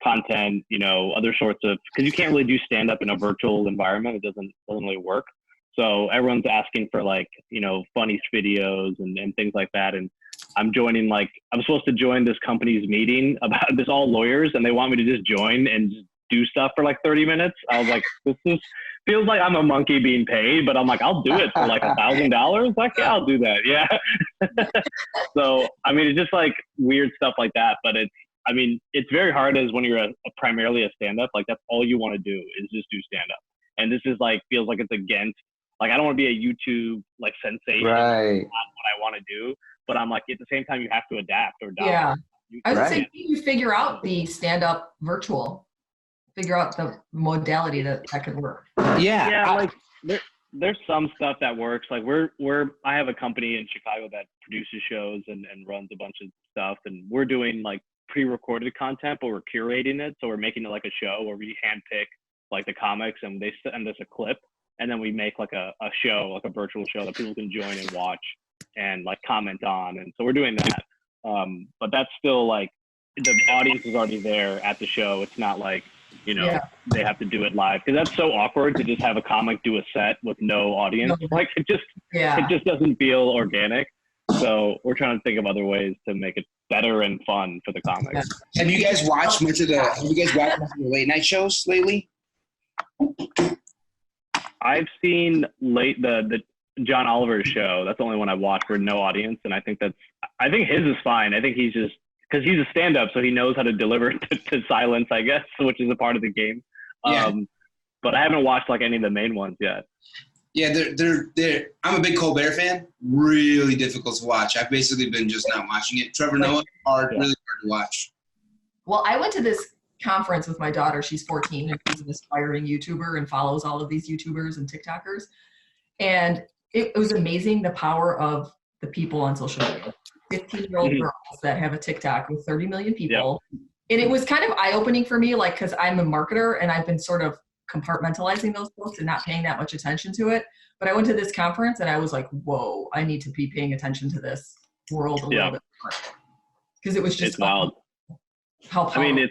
content, other sorts of, because you can't really do stand-up in a virtual environment. It doesn't really work. So everyone's asking for like, funny videos and things like that. And I'm joining, I'm supposed to join this company's meeting about this, all lawyers, and they want me to just join and just do stuff for like 30 minutes. I was like, feels like I'm a monkey being paid, but I'm like, I'll do it for like $1,000. Like, yeah, I'll do that. Yeah. So, it's just like weird stuff like that. But it's very hard as when you're primarily a stand-up, like that's all you want to do is just do stand-up. And this is like, feels like it's against, like, I don't want to be a YouTube like sensation. Right. That's not what I want to do. But I'm like, at the same time, you have to adapt or die. Yeah. I would say you figure out the stand-up virtual, figure out the modality that could work. Yeah. Yeah, like there's some stuff that works. Like I have a company in Chicago that produces shows and runs a bunch of stuff, and we're doing like pre-recorded content, but we're curating it. So we're making it like a show where we handpick like the comics, and they send us a clip, and then we make like a show, like a virtual show that people can join and watch and like comment on. And so we're doing that. But that's still like the audience is already there at the show. It's not like, they have to do it live, because that's so awkward to just have a comic do a set with no audience. Like it just doesn't feel organic. So we're trying to think of other ways to make it better and fun for the comics. Have you guys watched much of the late night shows lately? I've seen the John Oliver's show. That's the only one I watched for no audience, and I think his is fine. I think he's just, because he's a stand-up, so he knows how to deliver to silence, I guess, which is a part of the game. Yeah. But I haven't watched like any of the main ones yet. Yeah, they're. I'm a big Colbert fan. Really difficult to watch. I've basically been just not watching it. Trevor Noah, really hard to watch. Well, I went to this conference with my daughter. She's 14, and she's an aspiring YouTuber and follows all of these YouTubers and TikTokers. And it was amazing, the power of the people on social media. 15-year-old girls that have a TikTok with 30 million people. Yep. And it was kind of eye-opening for me, like, because I'm a marketer and I've been sort of compartmentalizing those books and not paying that much attention to it. But I went to this conference and I was like, whoa, I need to be paying attention to this world a little bit more. Because it was just wild. How powerful.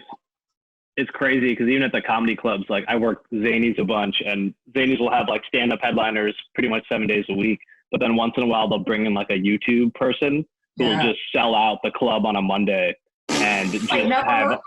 It's crazy, because even at the comedy clubs, like I work Zanies a bunch, and Zanies will have like stand-up headliners pretty much 7 days a week. But then once in a while, they'll bring in like a YouTube person who will just sell out the club on a Monday and just have,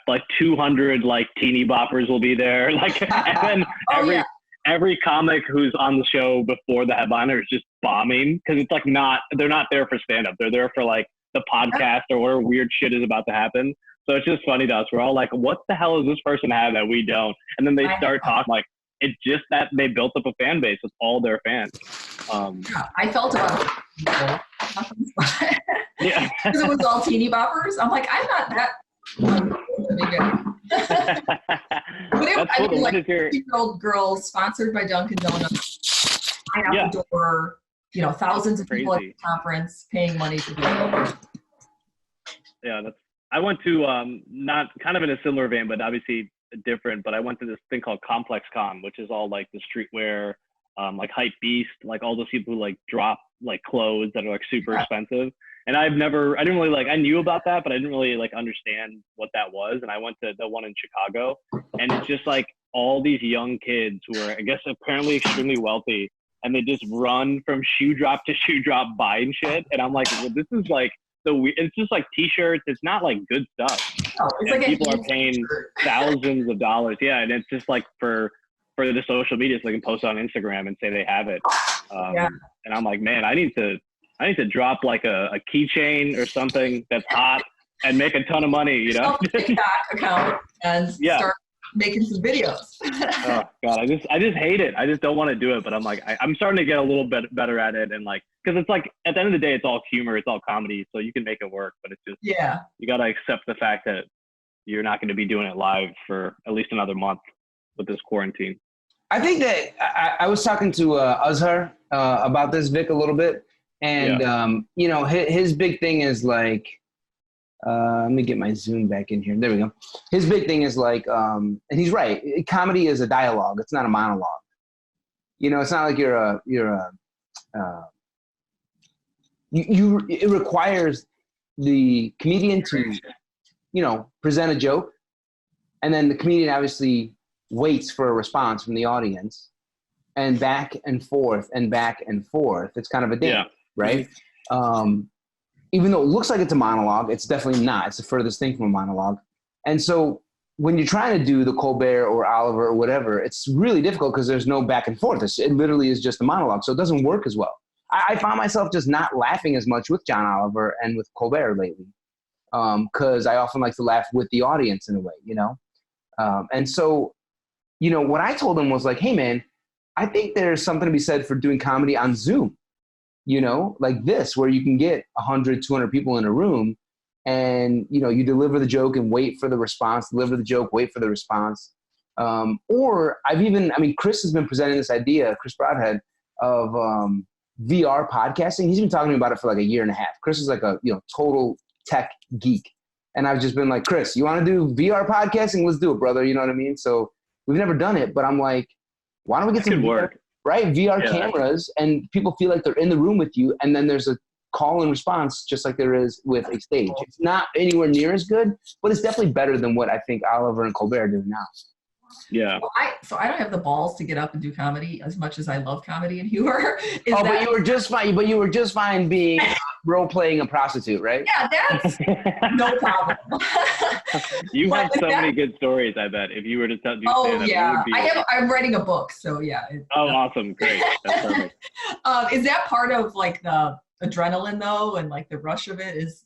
like 200 like teeny boppers will be there. Like, and then every comic who's on the show before the headliner is just bombing, because it's like they're not there for stand-up. They're there for like the podcast or whatever weird shit is about to happen. So it's just funny to us. We're all like, what the hell does this person have that we don't? And then they start talking like, it's just that they built up a fan base with all their fans. I felt about it. Yeah. Because it was all teeny boppers. I'm like, I'm not that. But I mean, like 15-year-old girls sponsored by Dunkin' Donuts, out the door, thousands of people at the conference paying money to do it. Yeah, I went to not kind of in a similar vein, but obviously different. But I went to this thing called Complex Con, which is all like the streetwear, like Hype Beast, like all those people who like drop like clothes that are like super expensive. And I didn't really like, I knew about that, but I didn't really like understand what that was. And I went to the one in Chicago, and it's just like all these young kids who are, I guess, apparently extremely wealthy, and they just run from shoe drop to shoe drop buying shit. And I'm like, well, this is like it's just like t-shirts. It's not like good stuff. Oh, it's like people are paying thousands of dollars. Yeah. And it's just like for the social media, so they can post on Instagram and say they have it. And I'm like, man, I need to drop like a keychain or something that's hot and make a ton of money, TikTok account and start making some videos. Oh God, I just hate it. I just don't want to do it, but I'm like, I'm starting to get a little bit better at it, and like, because it's like at the end of the day, it's all humor, it's all comedy, so you can make it work, but it's just you gotta accept the fact that you're not going to be doing it live for at least another month with this quarantine. I think that I was talking to Azhar about this, Vic, a little bit. And, his big thing is like, let me get my Zoom back in here. There we go. His big thing is like, and he's right. Comedy is a dialogue. It's not a monologue. It's not like it requires the comedian to, present a joke, and then the comedian obviously waits for a response from the audience, and back and forth and back and forth. It's kind of a dance, right? Even though it looks like it's a monologue, it's definitely not. It's the furthest thing from a monologue. And so when you're trying to do the Colbert or Oliver or whatever, it's really difficult because there's no back and forth. It literally is just a monologue. So it doesn't work as well. I found myself just not laughing as much with John Oliver and with Colbert lately, because I often like to laugh with the audience in a way, and so, what I told him was like, hey, man, I think there's something to be said for doing comedy on Zoom, like this, where you can get 100, 200 people in a room and, you deliver the joke and wait for the response, deliver the joke, wait for the response. Or Chris has been presenting this idea, Chris Broadhead, of VR podcasting. He's been talking to me about it for like a year and a half. Chris is like a total tech geek. And I've just been like, Chris, you want to do VR podcasting? Let's do it, brother. You know what I mean? So we've never done it, but I'm like, why don't we get some VR cameras, and people feel like they're in the room with you, and then there's a call and response just like there is with a stage. It's not anywhere near as good, but it's definitely better than what I think Oliver and Colbert do now. Yeah. Well, I don't have the balls to get up and do comedy as much as I love comedy and humor. But you were just fine. But you were just fine being role playing a prostitute, right? Yeah, that's no problem. You have so many good stories. I bet if you were to do stand-up, yeah, I'm writing a book, so yeah. Awesome, great, that's perfect. Is that part of like the adrenaline though, and like the rush of it? It's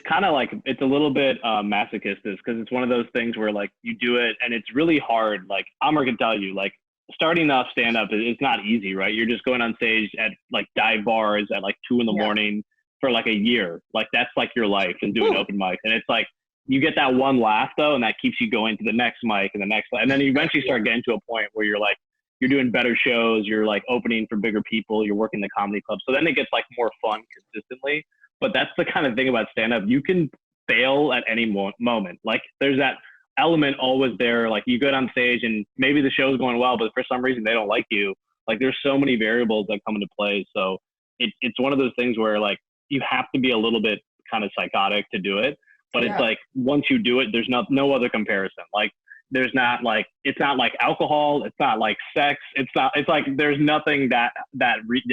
kind of like, it's a little bit masochistic, because it's one of those things where like you do it and it's really hard. Like Amr can tell you, like starting off stand up, it's not easy, right? You're just going on stage at like dive bars at like 2 a.m. for like a year. Like that's like your life, and doing open mic. And it's like, you get that one laugh though, and that keeps you going to the next mic and the next, and then you eventually start getting to a point where you're like, you're doing better shows, you're like opening for bigger people, you're working the comedy club. So then it gets like more fun consistently. But that's the kind of thing about stand-up. You can fail at any moment. Like there's that element always there. Like you get on stage and maybe the show's going well, but for some reason they don't like you. Like there's so many variables that come into play. So it's one of those things where like you have to be a little bit kind of psychotic to do it. But it's like once you do it, there's no other comparison. Like there's not like, it's not like alcohol. It's not like sex. It's like there's nothing that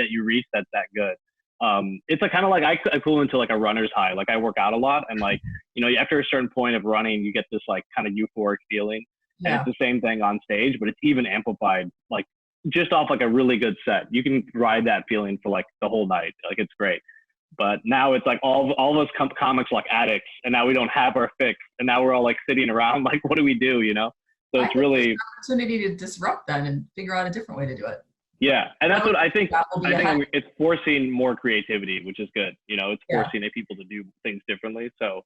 you reach that's that good. It's like kind of like I equivalent to like a runner's high. Like I work out a lot, and like, after a certain point of running, you get this like kind of euphoric feeling. And it's the same thing on stage, but it's even amplified, like just off like a really good set. You can ride that feeling for like the whole night. Like it's great. But now it's like all of us comics like addicts, and now we don't have our fix, and now we're all like sitting around like, what do we do? So it's really an opportunity to disrupt that and figure out a different way to do it. Yeah, and that's what I think. I think it's forcing more creativity, which is good. It's forcing people to do things differently. So,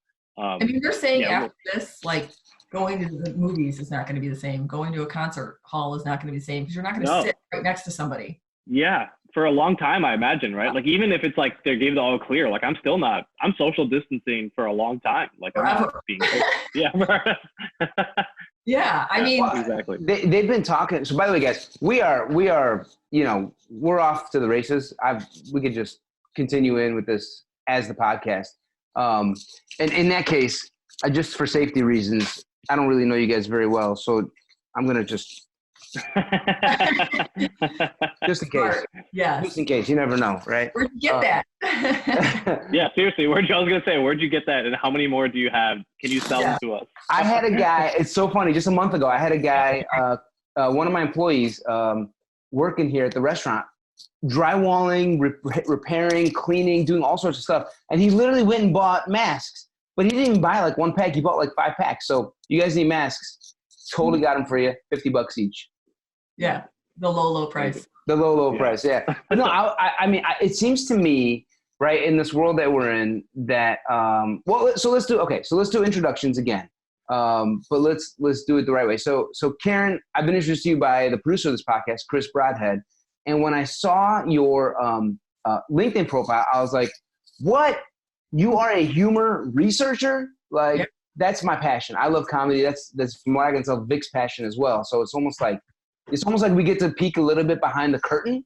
you're saying after this, like going to the movies is not going to be the same. Going to a concert hall is not going to be the same because you're not going to sit right next to somebody. Yeah, for a long time, I imagine, right? Like even if it's like they gave the all clear, like I'm still not. I'm social distancing for a long time. Like I'm not being. Yeah, I mean, exactly. They've been talking. So by the way, guys, we are, we're off to the races. We could just continue in with this as the podcast. And in that case, just for safety reasons, I don't really know you guys very well, so I'm gonna just in case. Yeah. Just in case, you never know, right? Where'd you get that? Yeah, seriously, where'd you get that, and how many more do you have? Can you sell them to us? I had a guy. It's so funny. Just a month ago, I had a guy, one of my employees, working here at the restaurant, drywalling, repairing, cleaning, doing all sorts of stuff, and he literally went and bought masks. But he didn't even buy like 1 pack. He bought like 5 packs. So you guys need masks. Totally got them for you. $50 each. Yeah, the low price. The low price, yeah. But no, I mean, it seems to me, right, in this world that we're in, that so let's do introductions again. But let's do it the right way. So Karen, I've been introduced to you by the producer of this podcast, Chris Broadhead, and when I saw your LinkedIn profile, I was like, "What? You are a humor researcher?" Like. Yep. That's my passion. I love comedy. That's from what I can tell, Vic's passion as well. So it's almost like we get to peek a little bit behind the curtain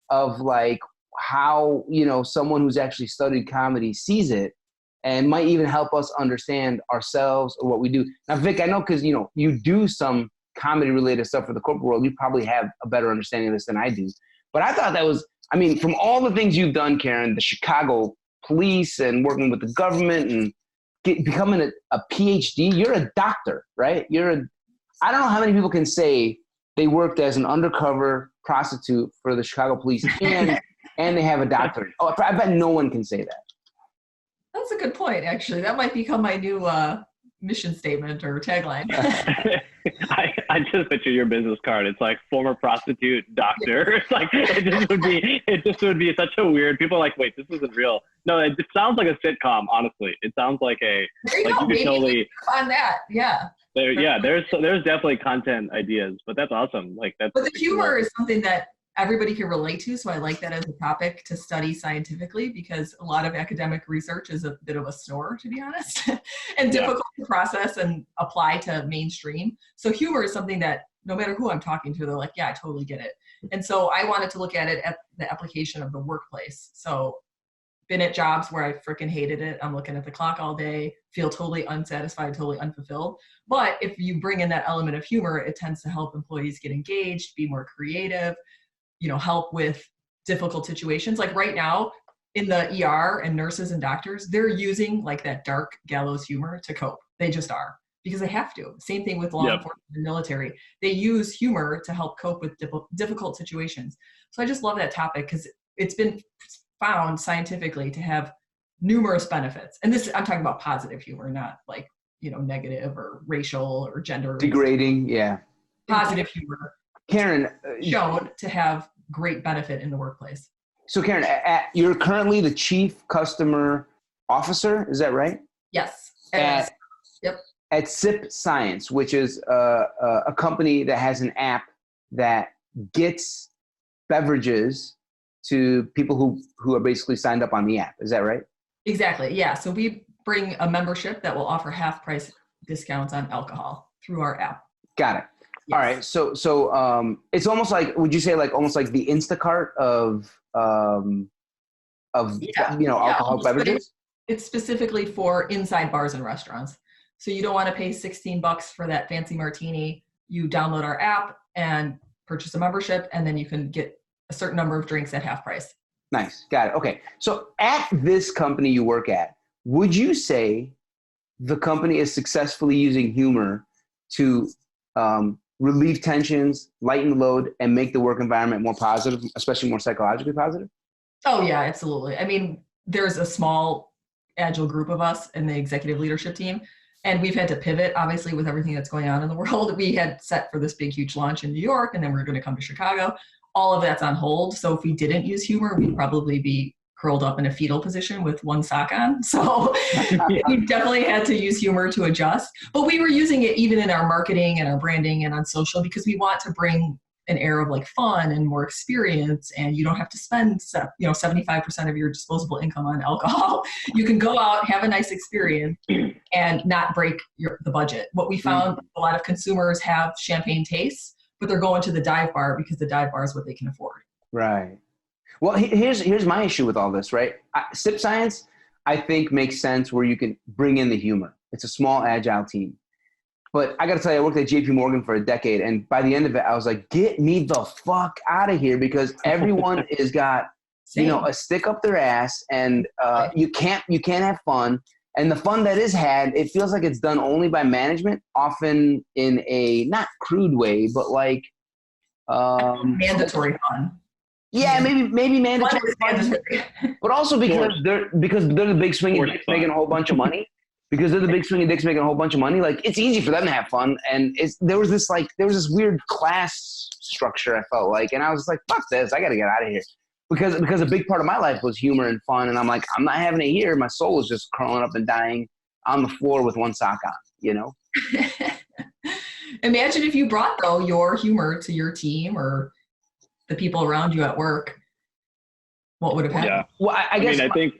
of like how, someone who's actually studied comedy sees it. and might even help us understand ourselves or what we do. Now, Vic, I know because, you know, you do some comedy-related stuff for the corporate world. You probably have a better understanding of this than I do. But I thought that was, I mean, from all the things you've done, Karen, the Chicago police and working with the government and becoming a PhD, you're a doctor, right? I don't know how many people can say they worked as an undercover prostitute for the Chicago police and they have a doctorate. Oh, I bet no one can say that. That's a good point, actually. That might become my new mission statement or tagline. I just picture your business card. It's like former prostitute, doctor. It's like it just would be such a weird. People are like, wait, this isn't real. No, it sounds like a sitcom. Honestly, it sounds like a there you like go. you could totally on that. Yeah. There's definitely content ideas, but that's awesome. Like that's. But the humor is something that everybody can relate to, so I like that as a topic to study scientifically, because a lot of academic research is a bit of a snore, to be honest, and difficult to process and apply to mainstream. So humor is something that no matter who I'm talking to, they're like, yeah, I totally get it. And so I wanted to look at it at the application of the workplace. So been at jobs where I freaking hated it. I'm looking at the clock all day, feel totally unsatisfied, totally unfulfilled. But if you bring in that element of humor, it tends to help employees get engaged, be more creative, you know, help with difficult situations. Like right now in the ER and nurses and doctors, they're using like that dark gallows humor to cope. They just are, because they have to. Same thing with law enforcement and military. They use humor to help cope with difficult situations. So I just love that topic because it's been found scientifically to have numerous benefits. And this, I'm talking about positive humor, not like, you know, negative or racial or gender. Degrading, yeah. Positive humor. Karen, shown to have great benefit in the workplace. So Karen, you're currently the Chief Customer Officer, is that right? Yes. At Sip Science, which is a company that has an app that gets beverages to people who are basically signed up on the app. Is that right? Exactly. Yeah. So we bring a membership that will offer half price discounts on alcohol through our app. Got it. Yes. All right. So it's almost like, would you say like almost like the Instacart of alcoholic beverages? It's specifically for inside bars and restaurants. So you don't want to pay $16 for that fancy martini. You download our app and purchase a membership, and then you can get a certain number of drinks at half price. Nice. Got it. Okay. So at this company you work at, would you say the company is successfully using humor to relieve tensions, lighten the load, and make the work environment more positive, especially more psychologically positive? Oh, yeah, absolutely. I mean, there's a small, agile group of us in the executive leadership team, and we've had to pivot, obviously, with everything that's going on in the world. We had set for this big, huge launch in New York, and then we were going to come to Chicago. All of that's on hold. So if we didn't use humor, we'd probably be curled up in a fetal position with one sock on. So we definitely had to use humor to adjust. But we were using it even in our marketing and our branding and on social, because we want to bring an air of like fun and more experience, and you don't have to spend 75% of your disposable income on alcohol. You can go out, have a nice experience, and not break the budget. What we found, a lot of consumers have champagne tastes, but they're going to the dive bar because the dive bar is what they can afford. Right. Well, here's my issue with all this, right? Sip Science, I think, makes sense where you can bring in the humor. It's a small, agile team. But I got to tell you, I worked at JP Morgan for a decade, and by the end of it, I was like, get me the fuck out of here, because everyone has got, a stick up their ass, and you can't have fun. And the fun that is had, it feels like it's done only by management, often in a not crude way, but like mandatory fun. Yeah, maybe mandatory fun, but also because they're the big swinging dicks making a whole bunch of money. Because they're the big swinging dicks making a whole bunch of money, like it's easy for them to have fun. And there was this weird class structure, I felt like, and I was like, fuck this, I got to get out of here. Because a big part of my life was humor and fun, and I'm like, I'm not having it here. My soul is just curling up and dying on the floor with one sock on, Imagine if you brought, though, your humor to your team or the people around you at work. What would have happened? Yeah. Well, I guess. I think.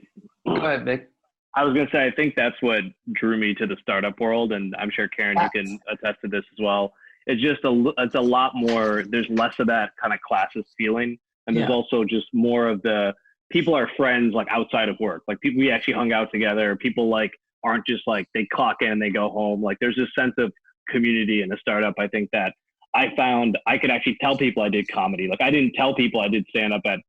Go ahead, Vic. I was going to say, I think that's what drew me to the startup world, and I'm sure, Karen, you can attest to this as well. It's just it's a lot more, there's less of that kind of classist feeling, and there's also just more of the people are friends like outside of work. Like we actually hung out together. People like aren't just like they clock in and they go home. Like there's this sense of community in a startup. I think that I found I could actually tell people I did comedy. Like I didn't tell people I did stand up at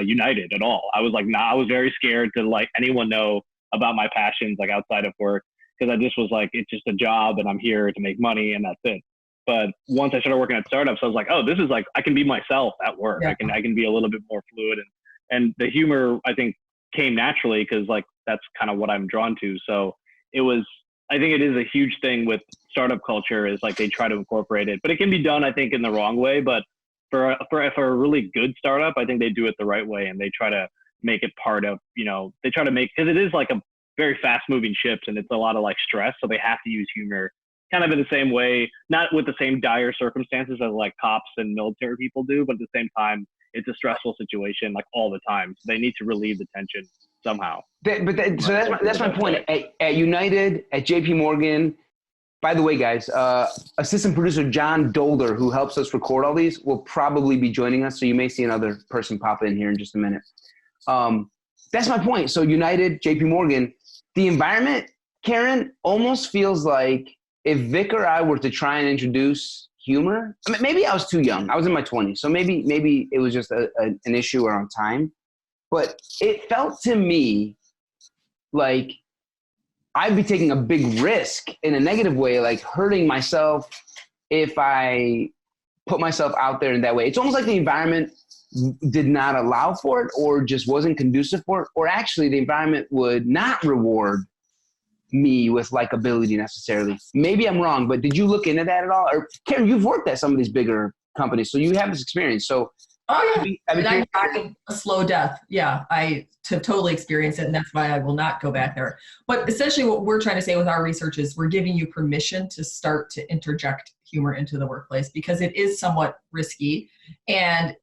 United at all. I was like, nah, I was very scared to like anyone know about my passions like outside of work, because I just was like, it's just a job and I'm here to make money and that's it. But once I started working at startups, I was like, oh, this is like I can be myself at work. Yeah. I can be a little bit more fluid, and the humor I think came naturally because like that's kind of what I'm drawn to. So it was. I think it is a huge thing with startup culture is like they try to incorporate it, but it can be done, I think, in the wrong way. But for a really good startup, I think they do it the right way and they try to make it part of, they try to make, because it is like a very fast moving ship and it's a lot of like stress. So they have to use humor kind of in the same way, not with the same dire circumstances as like cops and military people do, but at the same time, it's a stressful situation like all the time. So they need to relieve the tension somehow. So that's my point. At United, at JP Morgan, by the way, guys, assistant producer John Dolder, who helps us record all these, will probably be joining us. So you may see another person pop in here in just a minute. That's my point. So United, JP Morgan, the environment, Karen, almost feels like if Vic or I were to try and introduce humor, I mean, maybe I was too young. I was in my 20s. So maybe it was just an issue around time. But it felt to me like I'd be taking a big risk in a negative way, like hurting myself if I put myself out there in that way. It's almost like the environment did not allow for it or just wasn't conducive for it, or actually the environment would not reward me with likability necessarily. Maybe I'm wrong, but did you look into that at all? Or Karen, you've worked at some of these bigger companies, so you have this experience. So oh yeah, I died a slow death. Yeah, I totally experienced it, and that's why I will not go back there. But essentially what we're trying to say with our research is we're giving you permission to start to interject humor into the workplace because it is somewhat risky. And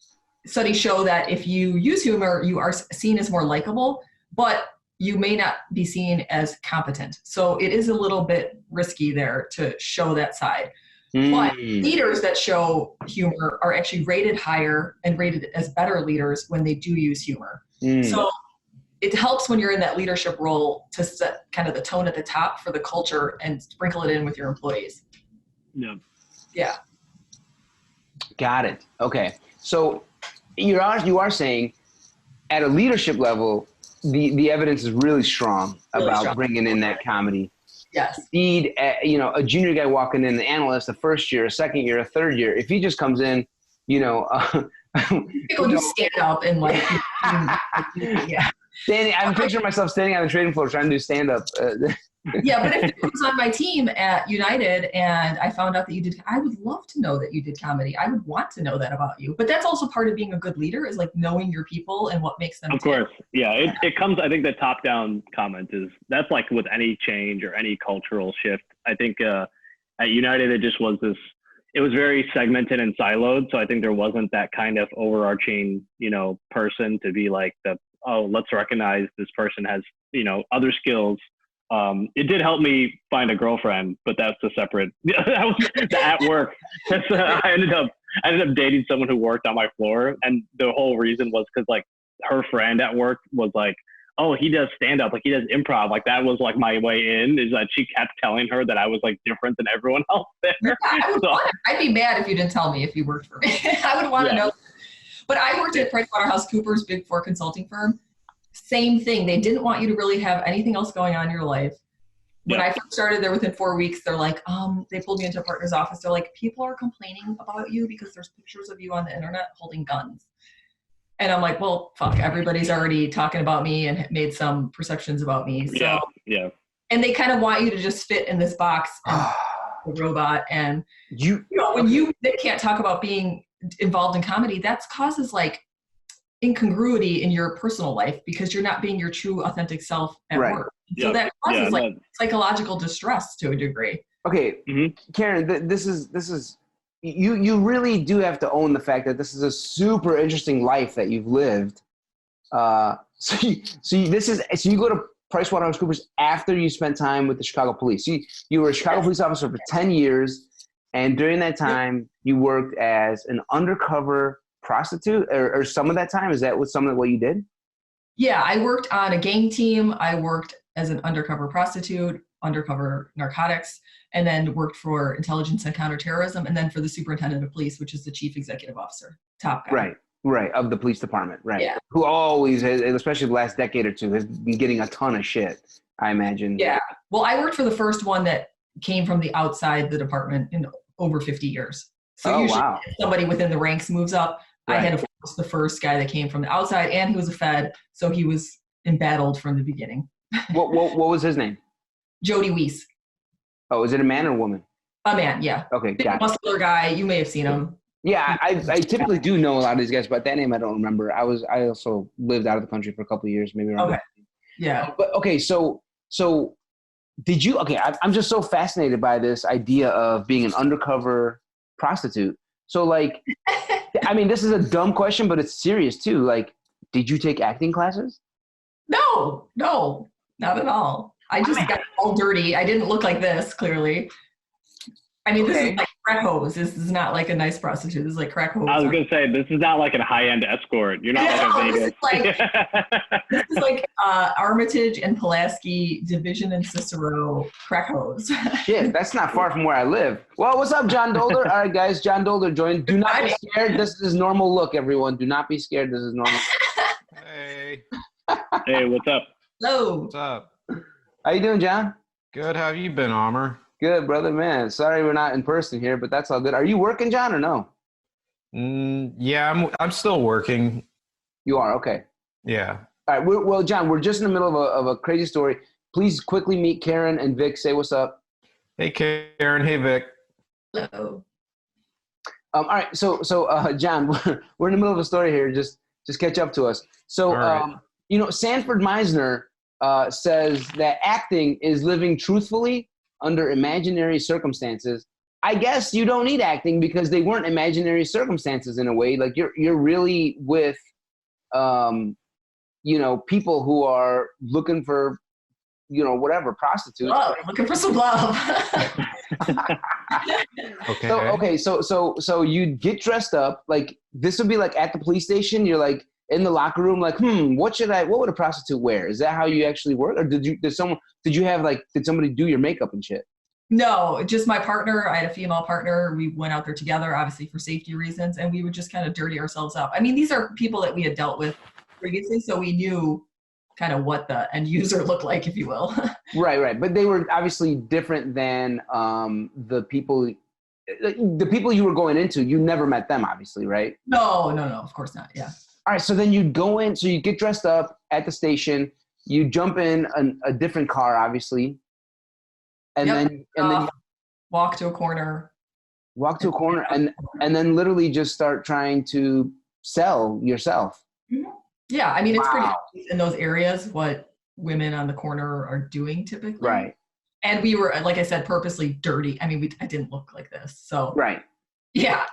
studies show that if you use humor, you are seen as more likable, but you may not be seen as competent. So it is a little bit risky there to show that side. But leaders that show humor are actually rated higher and rated as better leaders when they do use humor. So it helps when you're in that leadership role to set kind of the tone at the top for the culture and sprinkle it in with your employees. Yeah. Got it. Okay. So you are saying at a leadership level, the evidence is really strong about bringing in that comedy. Yes. Indeed, a junior guy walking in, the analyst, a first year, a second year, a third year, if he just comes in, people just stand up and like, yeah. I'm picturing myself standing on the trading floor trying to do stand up. Yeah, but if it was on my team at United and I found out that you did, I would love to know that you did comedy. I would want to know that about you. But that's also part of being a good leader is like knowing your people and what makes them. Of course. Yeah. It comes, I think the top down comment is that's like with any change or any cultural shift. I think at United, it just was it was very segmented and siloed. So I think there wasn't that kind of overarching, person to be like let's recognize this person has, other skills. It did help me find a girlfriend, but that's a separate. That was at work. I ended up dating someone who worked on my floor, and the whole reason was because like her friend at work was like, "Oh, he does stand up, like he does improv." Like that was like my way in. Is that she kept telling her that I was like different than everyone else there. Yeah, I'd be mad if you didn't tell me if you worked for me. I would want to know. But I worked at PricewaterhouseCoopers, Big Four consulting firm. Same thing. They didn't want you to really have anything else going on in your life. When I first started there, within 4 weeks, they're like, they pulled me into a partner's office. They're like, people are complaining about you because there's pictures of you on the internet holding guns. And I'm like, well, fuck, everybody's already talking about me and made some perceptions about me. So, yeah. And they kind of want you to just fit in this box and the robot. And when you can't talk about being involved in comedy, that causes like incongruity in your personal life because you're not being your true authentic self at work. So that causes psychological distress to a degree. Okay. Karen, this is you really do have to own the fact that this is a super interesting life that you've lived. So you go to PricewaterhouseCoopers after you spent time with the Chicago police. You were a Chicago police officer for 10 years. And during that time, you worked as an undercover prostitute or some of that time? Is that some of what you did? Yeah, I worked on a gang team. I worked as an undercover prostitute, undercover narcotics, and then worked for intelligence and counter-terrorism, and then for the superintendent of police, which is the chief executive officer, top guy. Right, of the police department, right. Yeah. Who always, especially the last decade or two, has been getting a ton of shit, I imagine. Yeah. Well, I worked for the first one that came from the outside the department in over 50 years. So usually if somebody within the ranks moves up. Right. I had to force the first guy that came from the outside, and he was a Fed, so he was embattled from the beginning. What was his name? Jody Weiss. Oh, is it a man or a woman? A man, yeah. Okay, big got it. muscular guy. You may have seen him. Yeah, I typically do know a lot of these guys, but that name I don't remember. I also lived out of the country for a couple of years, maybe around. Okay. Yeah. But okay, so did you? Okay, I'm just so fascinated by this idea of being an undercover prostitute. So like, I mean, this is a dumb question, but it's serious too. Like, did you take acting classes? No, not at all. I just got all dirty. I didn't look like this, clearly. I mean, this is like crack hose. This is not like a nice prostitute. This is like crack hose. I was going to say, this is not like a high-end escort. You're not like a Vegas. This is like Armitage and Pulaski, Division and Cicero crack hose. Shit, that's not far from where I live. Well, what's up, John Dolder? All right, guys, John Dolder joined. Do not be scared. This is normal look, everyone. Do not be scared. This is normal. Hey. Hey, what's up? Hello. What's up? How you doing, John? Good. How have you been, Amr? Good, brother, man. Sorry we're not in person here, but that's all good. Are you working, John, or no? Yeah, I'm still working. You are? Okay. Yeah. All right. Well, John, we're just in the middle of a crazy story. Please quickly meet Karen and Vic. Say what's up. Hey, Karen. Hey, Vic. Hello. All right. So, John, we're in the middle of a story here. Just catch up to us. So, right. Sanford Meisner says that acting is living truthfully under imaginary circumstances. I guess you don't need acting because they weren't imaginary circumstances in a way. Like you're really with, people who are looking for, whatever, prostitutes. Oh, looking for some love. Okay. So you get dressed up. Like this would be like at the police station. You're like in the locker room, like, what would a prostitute wear? Is that how you actually work? Or did somebody do your makeup and shit? No, just my partner. I had a female partner. We went out there together, obviously for safety reasons, and we would just kind of dirty ourselves up. I mean, these are people that we had dealt with previously, so we knew kind of what the end user looked like, if you will. Right. But they were obviously different than the people you were going into. You never met them, obviously, right? No, of course not. Yeah. All right, so then you go in, so you get dressed up at the station, you jump in a different car, obviously, and then walk to a corner, and then literally just start trying to sell yourself. Mm-hmm. Yeah, I mean, it's pretty obvious in those areas what women on the corner are doing typically. Right. And we were, like I said, purposely dirty. I mean, I didn't look like this, so. Right. Yeah,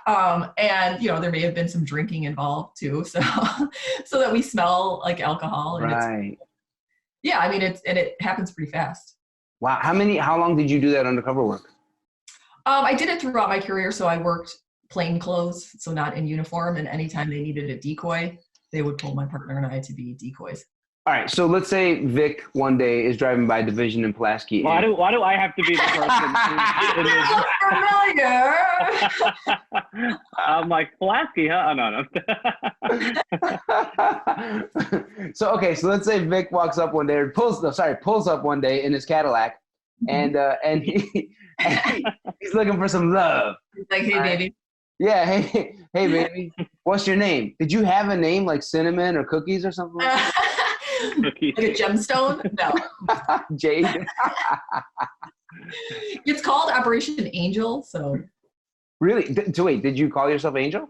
and there may have been some drinking involved too, so that we smell like alcohol. And right. I mean, it happens pretty fast. Wow, how long did you do that undercover work? I did it throughout my career, so I worked plain clothes, so not in uniform, and anytime they needed a decoy, they would pull my partner and I to be decoys. All right, so let's say Vic one day is driving by Division in Pulaski. Why do I have to be the person? Familiar. I'm like, Pulaski, huh? No. So let's say Vic walks up one day, or pulls up one day in his Cadillac, and he's looking for some love. He's like, hey, baby. Yeah, hey, baby. What's your name? Did you have a name like Cinnamon or Cookies or something like that? Like a gemstone? No. Jade. It's called Operation Angel, so. Really? So wait, did you call yourself Angel?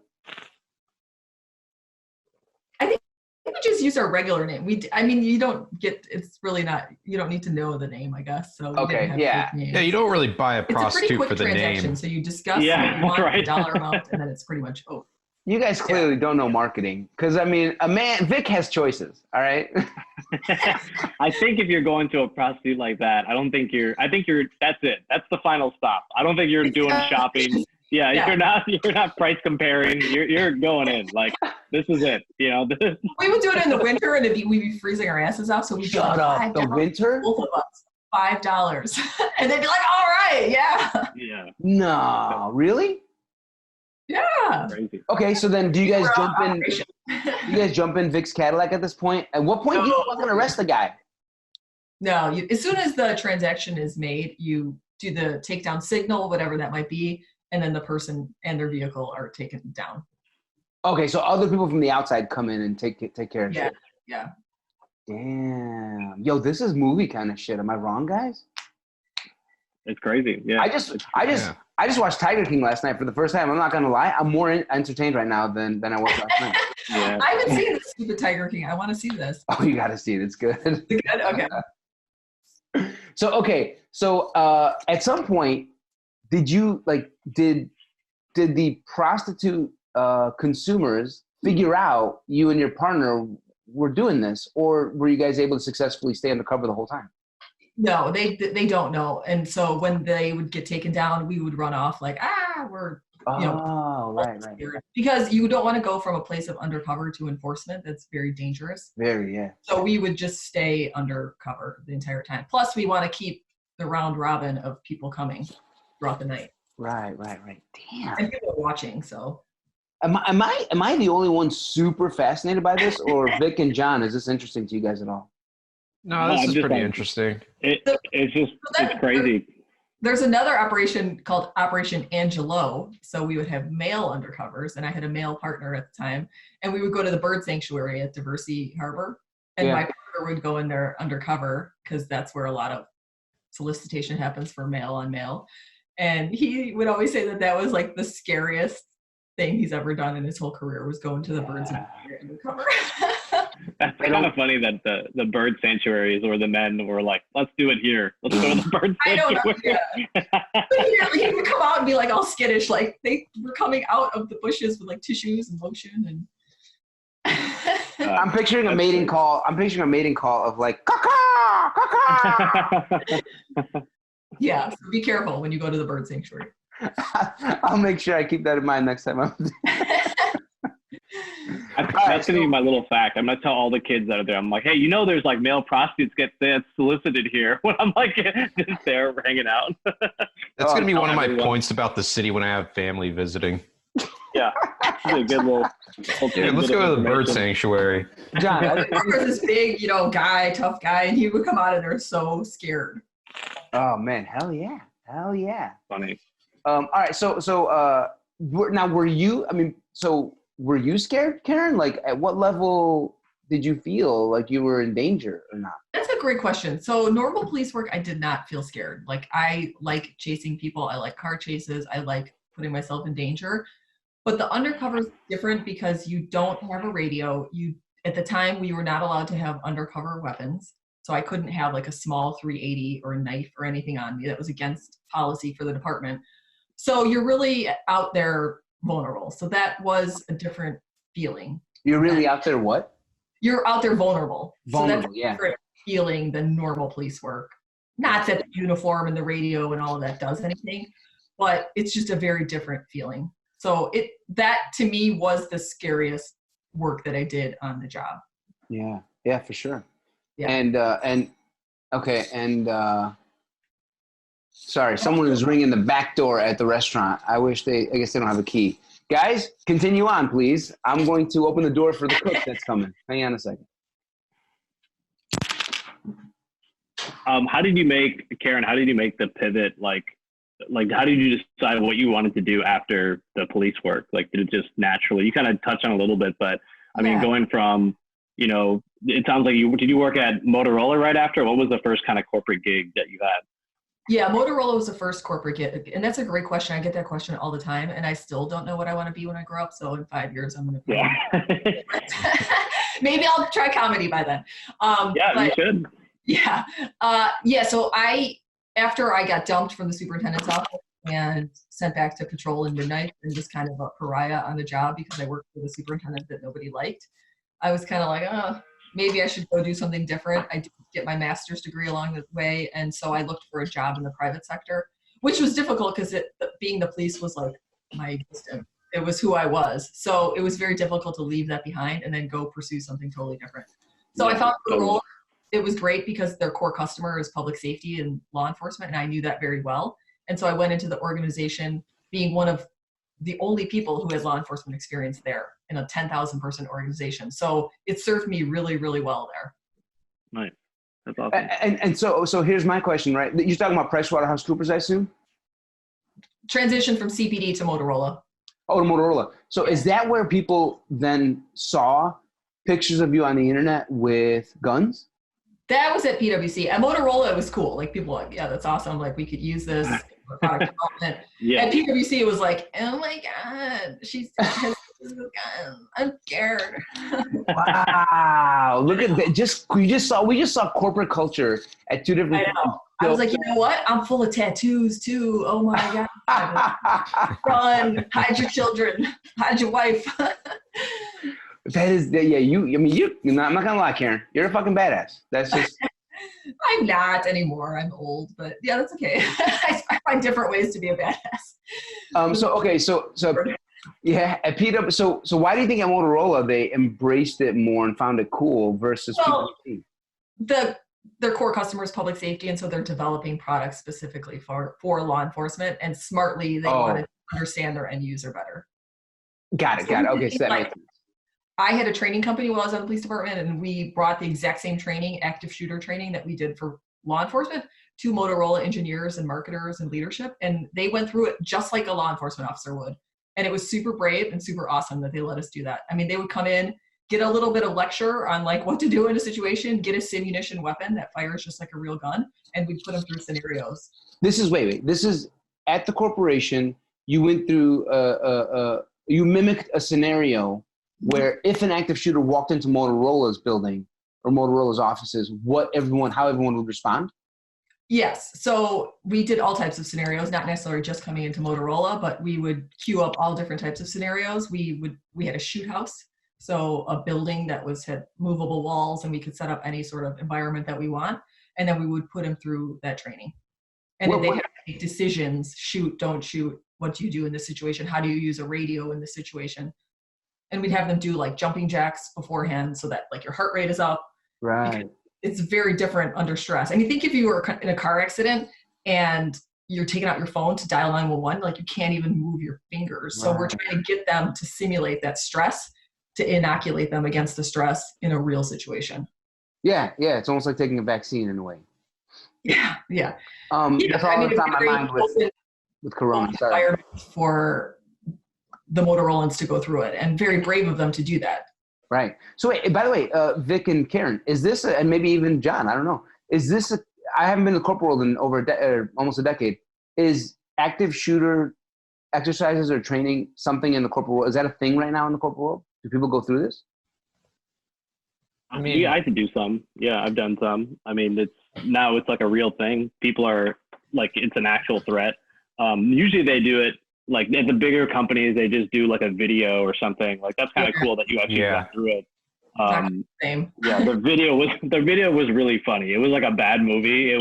I think we just use our regular name. You don't get, it's really not, you don't need to know the name, I guess. So okay, yeah. Yeah, you don't really buy a prostitute for the name. So you discuss the dollar amount, and then it's pretty much over. You guys clearly don't know marketing, because Vic has choices. All right. I think if you're going to a prostitute like that, that's it. That's the final stop. I don't think you're doing shopping. Yeah, you're not price comparing. You're going in like this is it. You know. We would do it in the winter, and we'd be freezing our asses off. So we shut up. The winter. Both of us, $5, and they'd be like, "All right, yeah." Yeah. No, really? Yeah. Crazy. Okay, so then do you guys jump in? You guys jump in Vic's Cadillac at this point? At what point do you fucking arrest the guy? No, as soon as the transaction is made, you do the takedown signal, whatever that might be, and then the person and their vehicle are taken down. Okay, so other people from the outside come in and take care of shit. Yeah. Damn. Yo, this is movie kind of shit. Am I wrong, guys? It's crazy. Yeah. I just watched Tiger King last night for the first time. I'm not gonna lie. I'm more entertained right now than I was last night. Yeah. I haven't seen this stupid Tiger King. I want to see this. Oh, you gotta see it. It's good. Is it good? Okay. So at some point, did the prostitute consumers figure out you and your partner were doing this, or were you guys able to successfully stay undercover the whole time? No, they don't know. And so when they would get taken down, we would run off like, we're, right. Because you don't want to go from a place of undercover to enforcement. That's very dangerous. Very, yeah. So we would just stay undercover the entire time. Plus, we want to keep the round robin of people coming throughout the night. Right. Damn. And people are watching, so. Am I the only one super fascinated by this, or Vic and John? Is this interesting to you guys at all? No, this is pretty interesting. It's crazy. There's another operation called Operation Angelo. So we would have male undercovers, and I had a male partner at the time, and we would go to the bird sanctuary at Diversey Harbor, and my partner would go in there undercover because that's where a lot of solicitation happens for male on male. And he would always say that was like the scariest thing he's ever done in his whole career was going to the bird sanctuary undercover. That's kind of funny that the bird sanctuaries or the men were like, let's do it here. Let's go to the bird sanctuary. I know. He would come out and be like all skittish, like they were coming out of the bushes with like tissues and lotion and. I'm picturing a mating call. I'm picturing a mating call of like, caw, caw, caw. Yeah, so be careful when you go to the bird sanctuary. I'll make sure I keep that in mind next time I'm That's going to be my little fact. I'm going to tell all the kids that are there. I'm like, hey, there's like male prostitutes get solicited here when I'm like just there hanging out. That's going to be one of my points about the city when I have family visiting. Yeah. A good little let's go to the bird sanctuary. John, I was this big, tough guy, and he would come out of there so scared. Oh, man. Hell yeah. Funny. All right. So now were you scared, Karen? Like, at what level did you feel like you were in danger or not? That's a great question. So normal police work, I did not feel scared. Like, I like chasing people. I like car chases. I like putting myself in danger. But the undercover is different because you don't have a radio. At the time, we were not allowed to have undercover weapons. So I couldn't have like a small 380 or a knife or anything on me. That was against policy for the department. So you're really out there vulnerable. So that was a different feeling. You're really out there what? You're out there vulnerable. So that's a yeah. different feeling than normal police work. Not that the uniform and the radio and all of that does anything, but it's just a very different feeling. So that to me was the scariest work that I did on the job. Yeah, for sure. Yeah. Sorry, someone is ringing the back door at the restaurant. I guess they don't have a key. Guys, continue on, please. I'm going to open the door for the cook that's coming. Hang on a second. How did you make the pivot? Like how did you decide what you wanted to do after the police work? Like, did it just naturally, you kind of touched on a little bit, but I mean, going from, it sounds like did you work at Motorola right after? What was the first kind of corporate gig that you had? Yeah, Motorola was the first corporate gig. And that's a great question. I get that question all the time. And I still don't know what I want to be when I grow up. So in 5 years, I'm going to maybe I'll try comedy by then. You should. Yeah. So after I got dumped from the superintendent's office and sent back to patrol in midnight and just kind of a pariah on the job because I worked for the superintendent that nobody liked, I was kind of like, maybe I should go do something different. I did get my master's degree along the way. And so I looked for a job in the private sector, which was difficult because being the police was like my existence. It was who I was. So it was very difficult to leave that behind and then go pursue something totally different. So I found Motorola, it was great because their core customer is public safety and law enforcement, and I knew that very well. And so I went into the organization being one of the only people who has law enforcement experience there in a 10,000 person organization. So it served me really, really well there. Nice. That's awesome. And so here's my question, right? You're talking about PricewaterhouseCoopers, I assume? Transition from CPD to Motorola. Oh, to Motorola. So is that where people then saw pictures of you on the internet with guns? That was at PwC. At Motorola, it was cool. Like people were like, yeah, that's awesome. Like we could use this for product development. Yeah. At PwC, it was like, oh my God, she's has a gun. I'm scared. Wow. Look at that. We just saw corporate culture at two different. I know. I was like, you know what? I'm full of tattoos too. Oh my God. Run, hide your children, hide your wife. That is, yeah, I'm not gonna lie, Karen. You're a fucking badass. That's just. I'm not anymore. I'm old, but yeah, that's okay. I find different ways to be a badass. So yeah, at PW. So why do you think at Motorola they embraced it more and found it cool versus PwC? Their core customer is public safety, and so they're developing products specifically for law enforcement, and smartly they wanted to understand their end user better. Got it. Okay, so that makes sense. I had a training company while I was on the police department, and we brought the exact same training, active shooter training that we did for law enforcement to Motorola engineers and marketers and leadership. And they went through it just like a law enforcement officer would. And it was super brave and super awesome that they let us do that. I mean, they would come in, get a little bit of lecture on like what to do in a situation, get a simunition weapon that fires just like a real gun, and we'd put them through scenarios. This is at the corporation. You went through, you mimicked a scenario where if an active shooter walked into Motorola's building or Motorola's offices, how everyone would respond? Yes. So we did all types of scenarios, not necessarily just coming into Motorola, but we would queue up all different types of scenarios. We had a shoot house. So a building that had movable walls, and we could set up any sort of environment that we want. And then we would put them through that training. And then they had to make decisions, shoot, don't shoot. What do you do in this situation? How do you use a radio in this situation? And we'd have them do like jumping jacks beforehand so that like your heart rate is up. Right. It's very different under stress. I mean, think if you were in a car accident and you're taking out your phone to dial 911, like you can't even move your fingers. So we're trying to get them to simulate that stress, to inoculate them against the stress in a real situation. Yeah. It's almost like taking a vaccine in a way. Yeah. That's all that's on my mind with Corona. Sorry. For the Motorolans to go through it, and very brave of them to do that. Right. So wait, by the way, Vic and Karen, is this, and maybe even John, I don't know, I haven't been in the corporate world in over almost a decade. Is active shooter exercises or training something in the corporate world? Is that a thing right now in the corporate world? Do people go through this? I mean, I can do some. Yeah, I've done some. I mean, it's like a real thing. People are like, it's an actual threat. Usually they do it like at the bigger companies, they just do like a video or something. Like that's kind of cool that you actually got through it. Same. Yeah, the video was really funny. It was like a bad movie. It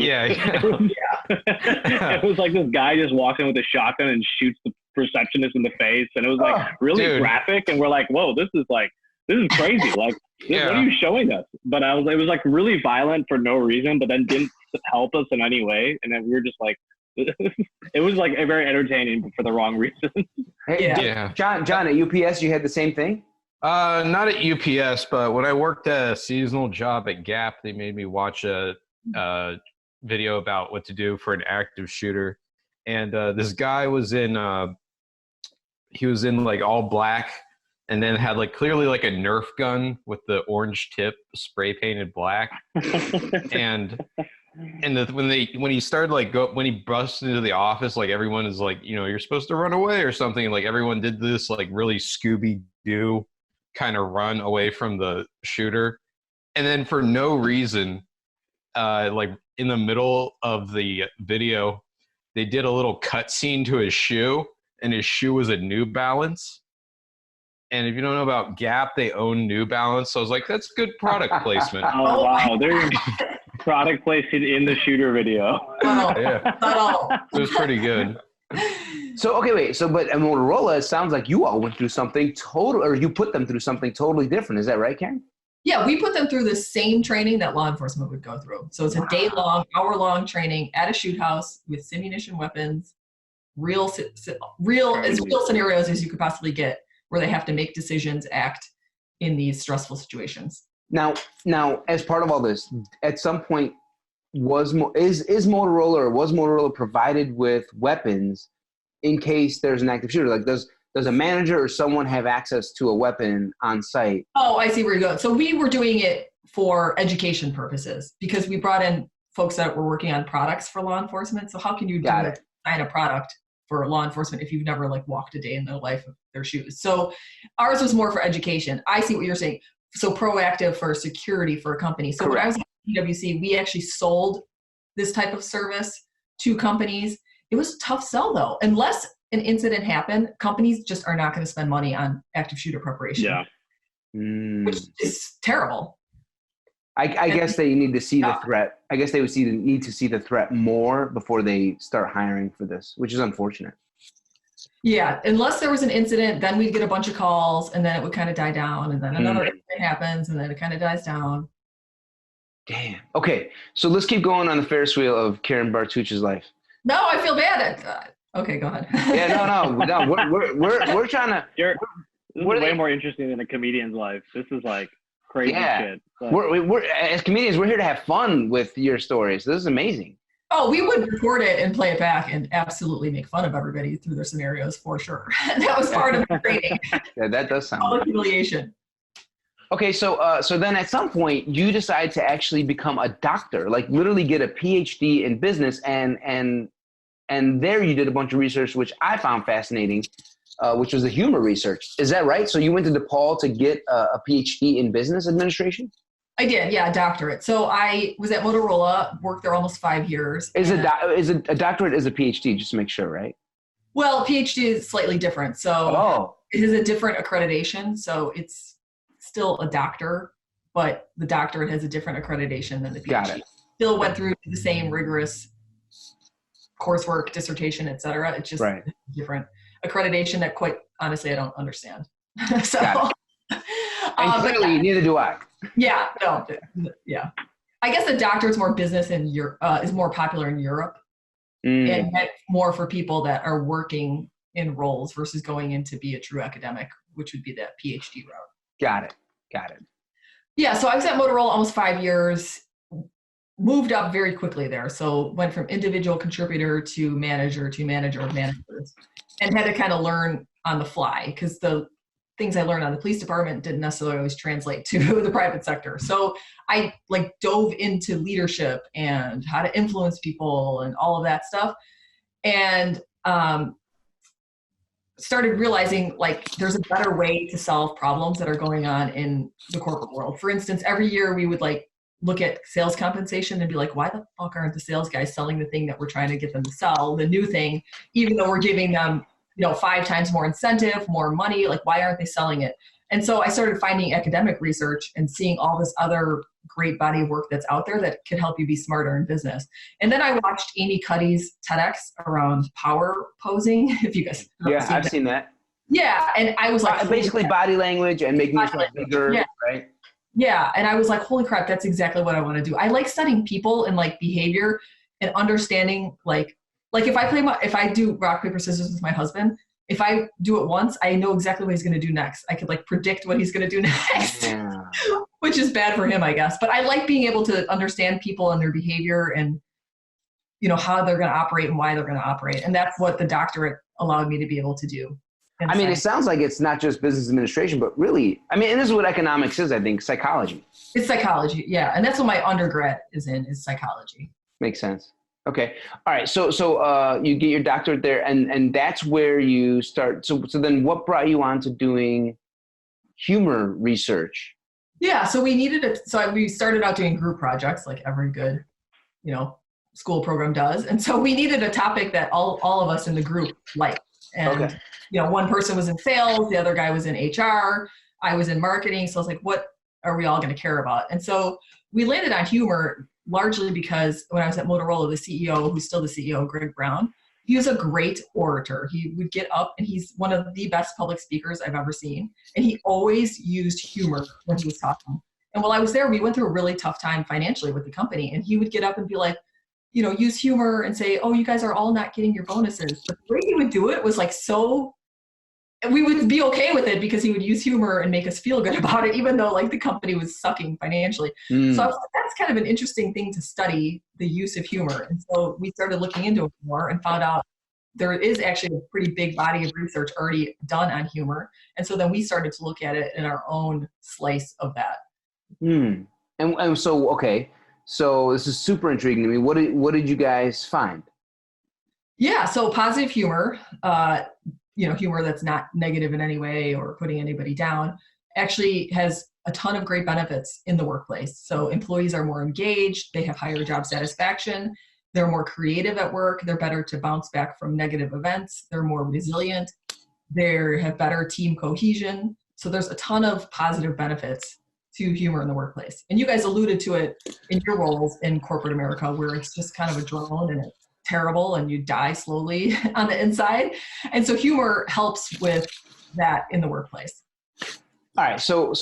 was like this guy just walks in with a shotgun and shoots the receptionist in the face, and it was like really graphic. And we're like, whoa, this is crazy. Like, what are you showing us? But it was like really violent for no reason, but then didn't help us in any way. And then we were just like, it was like very entertaining, but for the wrong reason. John, at UPS, you had the same thing? Not at UPS, but when I worked a seasonal job at Gap, they made me watch a video about what to do for an active shooter. And this guy was in like all black, and then had like clearly like a Nerf gun with the orange tip spray painted black. When he started when he busted into the office, like everyone is like, you're supposed to run away or something. Like everyone did this like really Scooby-Doo kind of run away from the shooter. And then for no reason, like in the middle of the video, they did a little cut scene to his shoe, and his shoe was a New Balance. And if you don't know about Gap, they own New Balance. So I was like, that's good product placement. Oh, wow. There's product placement in the shooter video. Wow. Yeah. It was pretty good. So, okay, wait. So, but at Motorola, it sounds like you all went through something total, or you put them through something totally different. Is that right, Karen? Yeah, we put them through the same training that law enforcement would go through. So it's a day-long, hour-long training at a shoot house with simunition weapons, real scenarios as you could possibly get, where they have to make decisions, act in these stressful situations. Now, as part of all this, at some point, is Motorola or was Motorola provided with weapons in case there's an active shooter? Like, does a manager or someone have access to a weapon on site? Oh, I see where you're going. So we were doing it for education purposes because we brought in folks that were working on products for law enforcement. So how can you design a product for law enforcement if you've never like walked a day in their life of their shoes? So ours was more for education. I see what you're saying. So proactive for security for a company. So when I was at PwC, we actually sold this type of service to companies. It was a tough sell though. Unless an incident happened, companies just are not going to spend money on active shooter preparation. Yeah. Which is terrible. I guess they need to see the threat. I guess they would need to see the threat more before they start hiring for this, which is unfortunate. Yeah, unless there was an incident, then we'd get a bunch of calls, and then it would kind of die down, and then another incident happens, and then it kind of dies down. Damn. Okay, so let's keep going on the Ferris wheel of Karen Bartuch's life. No, I feel bad. Okay, go ahead. Yeah, no. We're trying to. This is way more interesting than a comedian's life. This is like crazy shit. Like, we're as comedians, we're here to have fun with your stories. This is amazing. Oh, we would record it and play it back and absolutely make fun of everybody through their scenarios for sure. That was part of the training. Yeah, that does sound. Public humiliation. Okay, so then at some point you decide to actually become a doctor, like literally get a PhD in business, and there you did a bunch of research, which I found fascinating, which was the humor research. Is that right? So you went to DePaul to get a PhD in business administration? I did, yeah, a doctorate. So I was at Motorola, worked there almost 5 years. Is a doctorate is a PhD, just to make sure, right? Well, PhD is slightly different. So it is a different accreditation. So it's still a doctor, but the doctorate has a different accreditation than the PhD. Got it. Still went through the same rigorous coursework, dissertation, et cetera. It's just a different accreditation that quite honestly I don't understand. So and clearly neither do I. Yeah, no, yeah. I guess the doctorate's more business in Europe, is more popular in Europe, and meant more for people that are working in roles versus going in to be a true academic, which would be that PhD route. Got it. Yeah, so I was at Motorola almost 5 years, moved up very quickly there. So went from individual contributor to manager of managers, and had to kind of learn on the fly because the things I learned on the police department didn't necessarily always translate to the private sector. So I like dove into leadership and how to influence people and all of that stuff. And started realizing like there's a better way to solve problems that are going on in the corporate world. For instance, every year we would like look at sales compensation and be like, why the fuck aren't the sales guys selling the thing that we're trying to get them to sell, the new thing, even though we're giving them 5 times more incentive, more money, like why aren't they selling it? And so I started finding academic research and seeing all this other great body of work that's out there that can help you be smarter in business. And then I watched Amy Cuddy's TEDx around power posing. If you guys I've seen that. Yeah, and I was like, basically body language and making yourself bigger, right? Yeah, and I was like, holy crap, that's exactly what I want to do. I like studying people and like behavior and understanding like if I do rock, paper, scissors with my husband, if I do it once, I know exactly what he's going to do next. I could like predict what he's going to do next, which is bad for him, I guess. But I like being able to understand people and their behavior and, how they're going to operate and why they're going to operate. And that's what the doctorate allowed me to be able to do. I mean, it sounds like it's not just business administration, but really, and this is what economics is, I think, psychology. It's psychology, yeah. And that's what my undergrad is psychology. Makes sense. Okay. All right. So you get your doctorate there and that's where you start. So then what brought you on to doing humor research? Yeah. So we started out doing group projects like every good, school program does. And so we needed a topic that all of us in the group liked. And, one person was in sales, the other guy was in HR, I was in marketing. So I was like, what are we all going to care about? And so we landed on humor largely because when I was at Motorola, the CEO, who's still the CEO, Greg Brown, He was a great orator. He would get up, and he's one of the best public speakers I've ever seen. And he always used humor when he was talking. And while I was there, we went through a really tough time financially with the company. And he would get up and be like, you know, use humor and say, oh, you guys are all not getting your bonuses. But the way he would do it was like so, we would be okay with it because he would use humor and make us feel good about it, even though like the company was sucking financially. So I was like, that's kind of an interesting thing to study, the use of humor. And so we started looking into it more and found out there is actually a pretty big body of research already done on humor. And so then we started to look at it in our own slice of that. And so, okay. So this is super intriguing to me. What did you guys find? Yeah. So positive humor, you know, humor that's not negative in any way or putting anybody down, actually has a ton of great benefits in the workplace. So employees are more engaged, they have higher job satisfaction, they're more creative at work, they're better to bounce back from negative events, they're more resilient, they have better team cohesion. So there's a ton of positive benefits to humor in the workplace. And you guys alluded to it in your roles in corporate America, where it's just kind of a drone and it's terrible and you die slowly on the inside. And so humor helps with that in the workplace. All right. So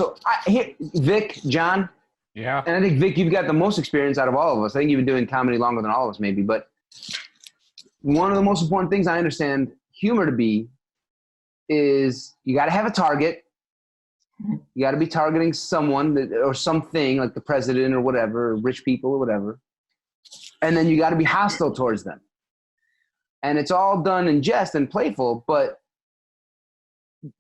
here, Vic, John. Yeah. And I think, Vic, you've got the most experience out of all of us. I think you've been doing comedy longer than all of us maybe. But one of the most important things I understand humor to be is you got to have a target. You got to be targeting someone or something like the president or whatever, or rich people or whatever. And then you got to be hostile towards them. And it's all done in jest and playful, but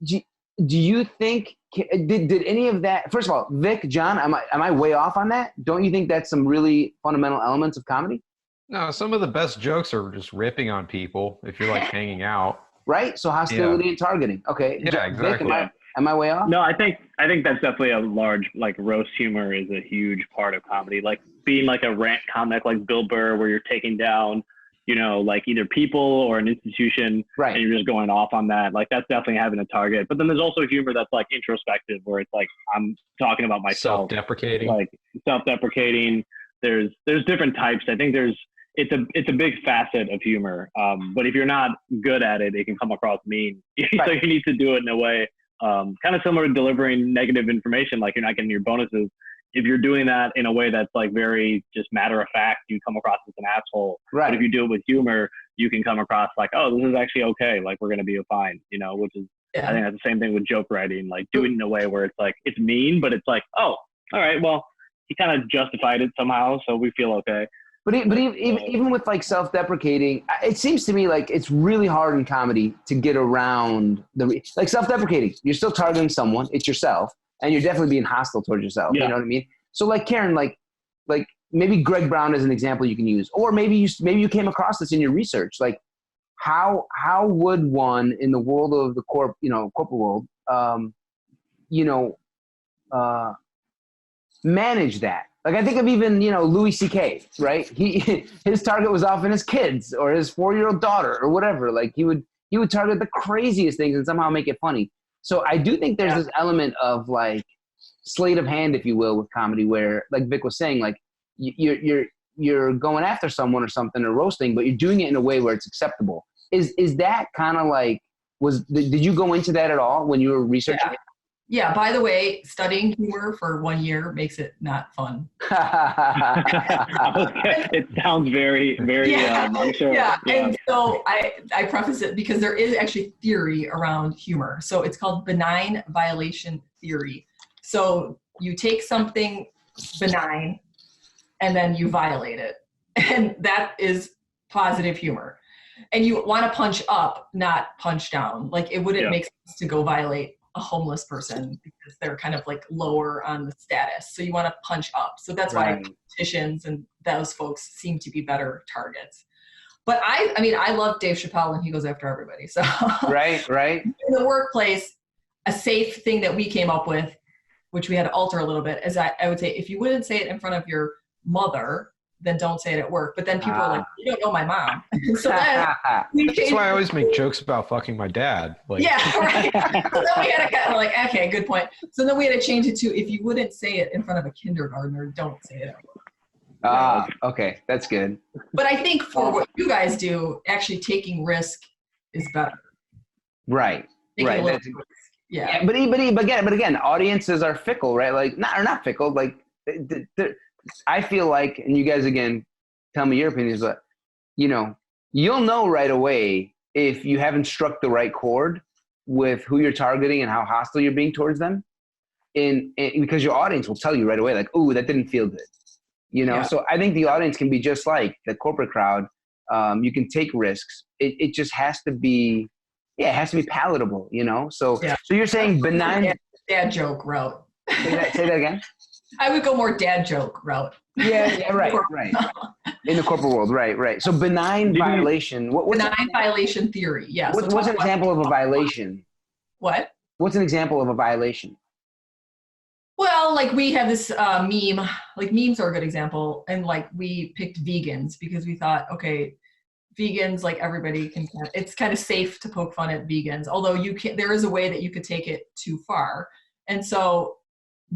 do you think, did any of that, first of all, Vic, John, am I way off on that? Don't you think that's some really fundamental elements of comedy? No, some of the best jokes are just ripping on people if you're like hanging out. Right? So hostility and targeting. Okay. Yeah, exactly. Vic, am I way off? No, I think that's definitely a large, like, roast humor is a huge part of comedy. Like being like a rant comic like Bill Burr, where you're taking down, you know, like either people or an institution, right, and you're just going off on that. Like that's definitely having a target. But then there's also humor that's like introspective, where it's like I'm talking about myself. Self-deprecating. Like self-deprecating. There's different types. I think it's a big facet of humor. But if you're not good at it, it can come across mean. Right. So you need to do it in a way kind of similar to delivering negative information, like you're not getting your bonuses. If you're doing that in a way that's like very just matter of fact, you come across as an asshole. Right. But if you do it with humor, you can come across like, oh, this is actually okay. Like we're going to be fine, you know, which is, I think that's the same thing with joke writing, like do it in a way where it's like, it's mean, but it's like, oh, all right, well, he kind of justified it somehow. So we feel okay. But even with like self-deprecating, it seems to me like it's really hard in comedy to get around like self-deprecating. You're still targeting someone, it's yourself, and you're definitely being hostile towards yourself. Yeah. You know what I mean? So like Karen, like maybe Greg Brown is an example you can use, or maybe you came across this in your research. Like how would one in the world of the corporate world, manage that? Like I think of even, Louis C.K., right? His target was often his kids or his 4-year-old daughter or whatever. Like he would target the craziest things and somehow make it funny. So I do think there's this element of like sleight of hand, if you will, with comedy where, like Vic was saying, like you're going after someone or something or roasting, but you're doing it in a way where it's acceptable. Is that kind of like, did you go into that at all when you were researching it? Yeah, by the way, studying humor for 1 year makes it not fun. It sounds very, very, I'm sure. Yeah, and so I preface it because there is actually theory around humor. So it's called benign violation theory. So you take something benign and then you violate it. And that is positive humor. And you want to punch up, not punch down. Like it wouldn't make sense to go violate a homeless person because they're kind of like lower on the status. So you want to punch up. So that's why politicians and those folks seem to be better targets. But I love Dave Chappelle and he goes after everybody. So right. In the workplace, a safe thing that we came up with, which we had to alter a little bit, is I would say if you wouldn't say it in front of your mother, then don't say it at work. But then people are like, you don't know my mom. So then that's why I always make jokes about fucking my dad. Like. Yeah, right. So then we had to we're like, okay, good point. So then we had to change it to if you wouldn't say it in front of a kindergartner, don't say it at work. Okay, that's good. But I think for what you guys do, actually taking risk is better. Right. Taking Right. a little risk. Yeah. But again, audiences are fickle, right? Like not fickle. Like I feel like, and you guys again, tell me your opinions, but you'll know right away if you haven't struck the right chord with who you're targeting and how hostile you're being towards them, because your audience will tell you right away, like, "Ooh, that didn't feel good," Yeah. So I think the audience can be just like the corporate crowd. You can take risks. It just has to be. Yeah, it has to be palatable, So, so you're saying benign dad joke route. Say that again. I would go more dad joke route. Yeah, right. In the corporate world, right. So benign violation. What's benign violation theory? Yeah. What's an example of a violation? What? What's an example of a violation? Well, like we have this meme. Like memes are a good example, and like we picked vegans because we thought, okay, vegans, like everybody can, it's kind of safe to poke fun at vegans, although there is a way that you could take it too far. And so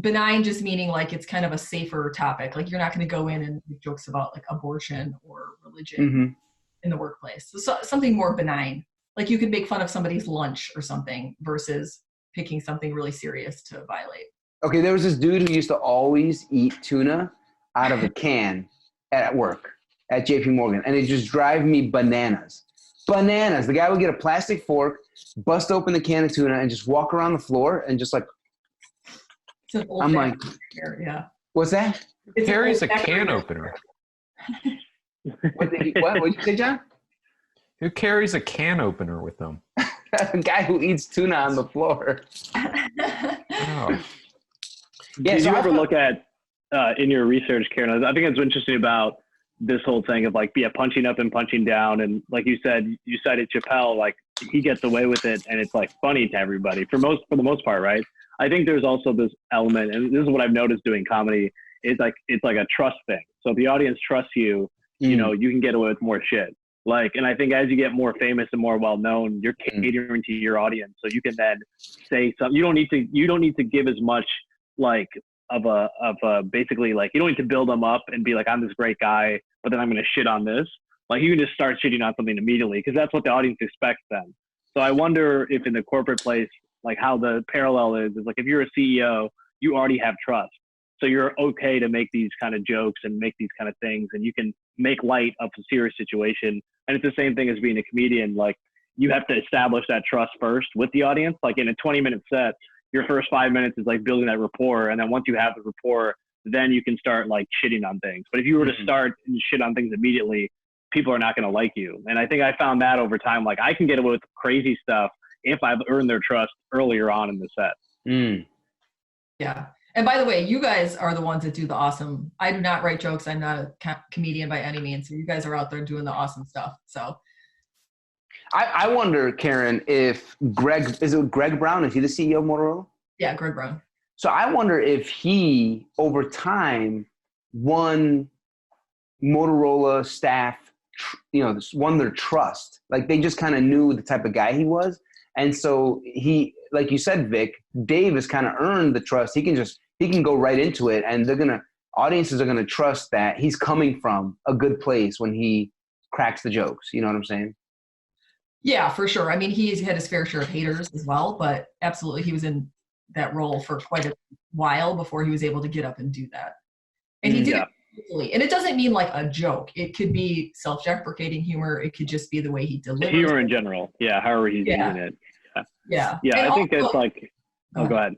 benign just meaning like it's kind of a safer topic. Like you're not going to go in and make jokes about like abortion or religion in the workplace. So something more benign. Like you could make fun of somebody's lunch or something versus picking something really serious to violate. Okay, there was this dude who used to always eat tuna out of a can at work. At JP Morgan, and it just drive me bananas. The guy would get a plastic fork, bust open the can of tuna, and just walk around the floor and just like. I'm like, yeah. What's that? Who carries a can opener? What did you say, John? Who carries a can opener with them? A guy who eats tuna on the floor. Oh. Yeah, Did so you ever look at in your research, Karen? I think it's interesting about this whole thing of like punching up and punching down, and like you said, you cited Chappelle, like he gets away with it and it's like funny to everybody for the most part, right? I think there's also this element, and this is what I've noticed doing comedy, it's like a trust thing. So if the audience trusts you, you can get away with more shit. Like, and I think as you get more famous and more well known, you're catering to your audience, so you can then say something. You don't need to give as much like of a basically, like, you don't need to build them up and be like, I'm this great guy, but then I'm going to shit on this. Like, you can just start shitting on something immediately because that's what the audience expects then. So I wonder if in the corporate place, like how the parallel is like if you're a CEO, you already have trust. So you're okay to make these kind of jokes and make these kind of things, and you can make light of a serious situation. And it's the same thing as being a comedian. Like, you have to establish that trust first with the audience. Like in a 20-minute set, your first 5 minutes is like building that rapport. And then once you have the rapport, then you can start like shitting on things. But if you were to start and shit on things immediately, people are not going to like you. And I think I found that over time, like I can get away with crazy stuff if I've earned their trust earlier on in the set. Yeah. And by the way, you guys are the ones that do the awesome. I do not write jokes. I'm not a comedian by any means. So you guys are out there doing the awesome stuff. So I wonder, Karen, if Greg Brown? Is he the CEO of Motorola? Yeah, Greg Brown. So I wonder if he, over time, won Motorola staff, won their trust. Like they just kind of knew the type of guy he was. And so he, like you said, Vic, Dave has kind of earned the trust. He can go right into it, and audiences are gonna trust that he's coming from a good place when he cracks the jokes. You know what I'm saying? Yeah, for sure. I mean, he's had his fair share of haters as well, but absolutely, he was in that role for quite a while before he was able to get up and do that. And he did it beautifully. And it doesn't mean like a joke. It could be self-deprecating humor. It could just be the way he delivers humor it. in general. Yeah, however he's using it. Yeah. Yeah, I think it's like, go ahead.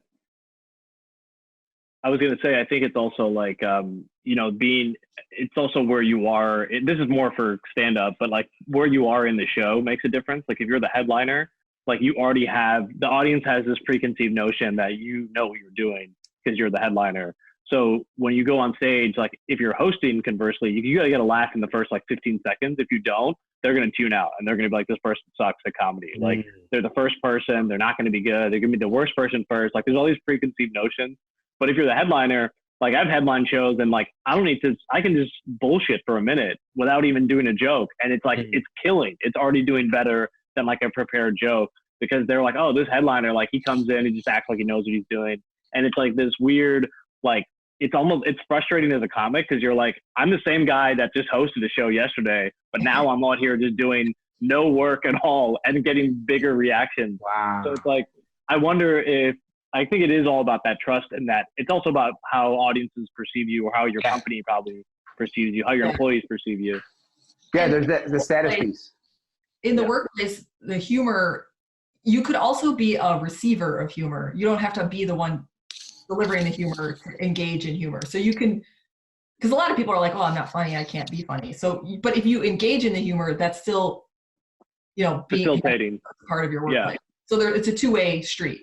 I was going to say, I think it's also like, it's also where you are. This is more for stand up, but like where you are in the show makes a difference. Like if you're the headliner, like you already have, the audience has this preconceived notion that you know what you're doing because you're the headliner. So when you go on stage, like if you're hosting, conversely, you got to get a laugh in the first like 15 seconds. If you don't, they're going to tune out and they're going to be like, this person sucks at comedy. Like they're the first person, they're not going to be good. They're going to be the worst person first. Like there's all these preconceived notions. But if you're the headliner, like I've headline shows and like, I can just bullshit for a minute without even doing a joke. And it's like, it's killing. It's already doing better than like a prepared joke because they're like, oh, this headliner, like he comes in and just acts like he knows what he's doing. And it's like this weird, like it's frustrating as a comic because you're like, I'm the same guy that just hosted a show yesterday, but now I'm out here just doing no work at all and getting bigger reactions. Wow. So it's like, I wonder if, I think it is all about that trust, and that it's also about how audiences perceive you, or how your company probably perceives you, how your employees perceive you. Yeah, there's the status piece. In the workplace, the humor, you could also be a receiver of humor. You don't have to be the one delivering the humor to engage in humor. So you can, because a lot of people are like, oh, I'm not funny, I can't be funny. So, but if you engage in the humor, that's still, being Facilitating part of your workplace. So it's a two-way street.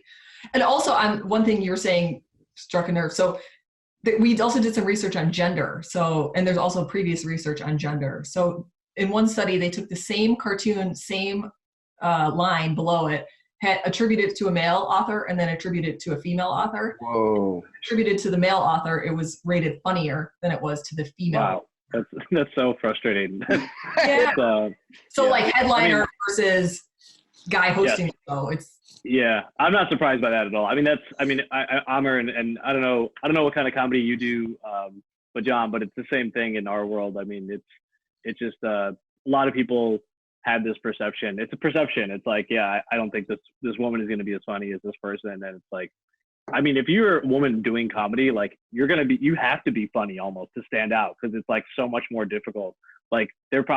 And also, on one thing you were saying struck a nerve. So we also did some research on gender. So, and there's also previous research on gender. So in one study, they took the same cartoon, same line below it, had attributed to a male author, and then attributed to a female author. Whoa. Attributed to the male author, it was rated funnier than it was to the female. Wow, that's so frustrating. Yeah. Like headliner versus guy hosting the show. Yeah, I'm not surprised by that at all. I mean, Amr, and I don't know what kind of comedy you do, but John, but it's the same thing in our world. I mean, it's just a lot of people have this perception. It's a perception. It's like, I don't think this woman is going to be as funny as this person. And it's like, I mean, if you're a woman doing comedy, like you have to be funny almost to stand out, because it's like so much more difficult. Like there's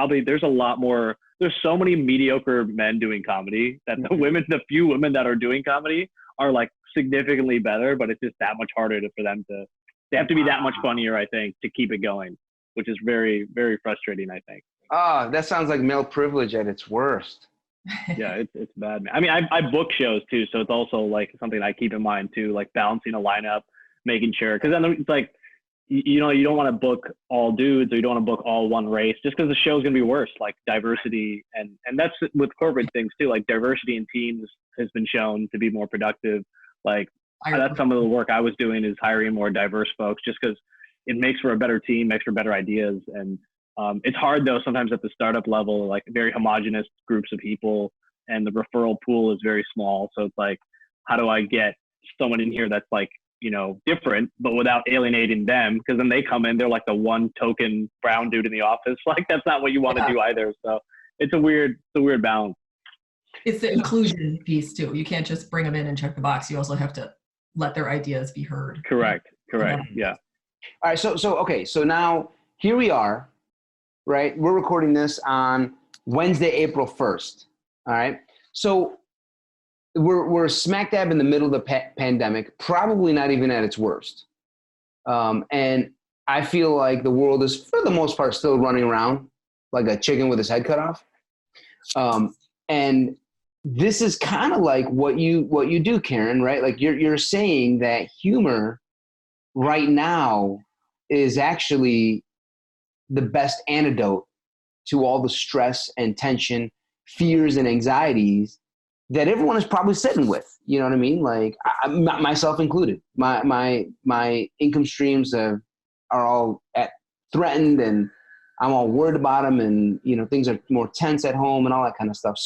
so many mediocre men doing comedy that the few women that are doing comedy are like significantly better, but it's just that much harder they have to be that much funnier, I think, to keep it going, which is very, very frustrating, I think. Oh, that sounds like male privilege at its worst. Yeah, it's bad, man. I mean, I book shows too, so it's also like something I keep in mind too, like balancing a lineup, making sure, because then it's like, you don't want to book all dudes, or you don't want to book all one race, just because the show's gonna be worse. Like diversity, and that's with corporate things too. Like diversity in teams has been shown to be more productive. Like that's some of the work I was doing, is hiring more diverse folks, just because it makes for a better team, makes for better ideas. And it's hard though sometimes at the startup level, like very homogenous groups of people, and the referral pool is very small. So it's like, how do I get someone in here that's like, different, but without alienating them? Because then they come in, they're like the one token brown dude in the office. Like that's not what you want to do either. So it's a weird balance. It's the inclusion piece too. You can't just bring them in and check the box. You also have to let their ideas be heard. Correct. Yeah. All right. So now here we are, right? We're recording this on Wednesday, April 1st. All right. So we're smack dab in the middle of the pandemic, probably not even at its worst. And I feel like the world is, for the most part, still running around like a chicken with his head cut off. And this is kind of like what you do, Karen, right? Like you're saying that humor right now is actually the best antidote to all the stress and tension, fears and anxieties that everyone is probably sitting with. You know what I mean? Like myself included. My income streams are all threatened, and I'm all worried about them, and things are more tense at home and all that kind of stuff.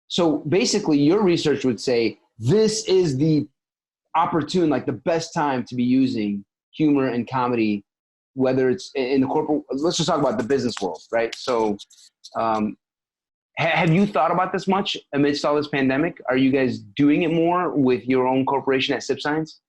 So basically your research would say this is the opportune, like the best time to be using humor and comedy, whether it's in the corporate, let's just talk about the business world, right? So have you thought about this much amidst all this pandemic? Are you guys doing it more with your own corporation at Sip Science?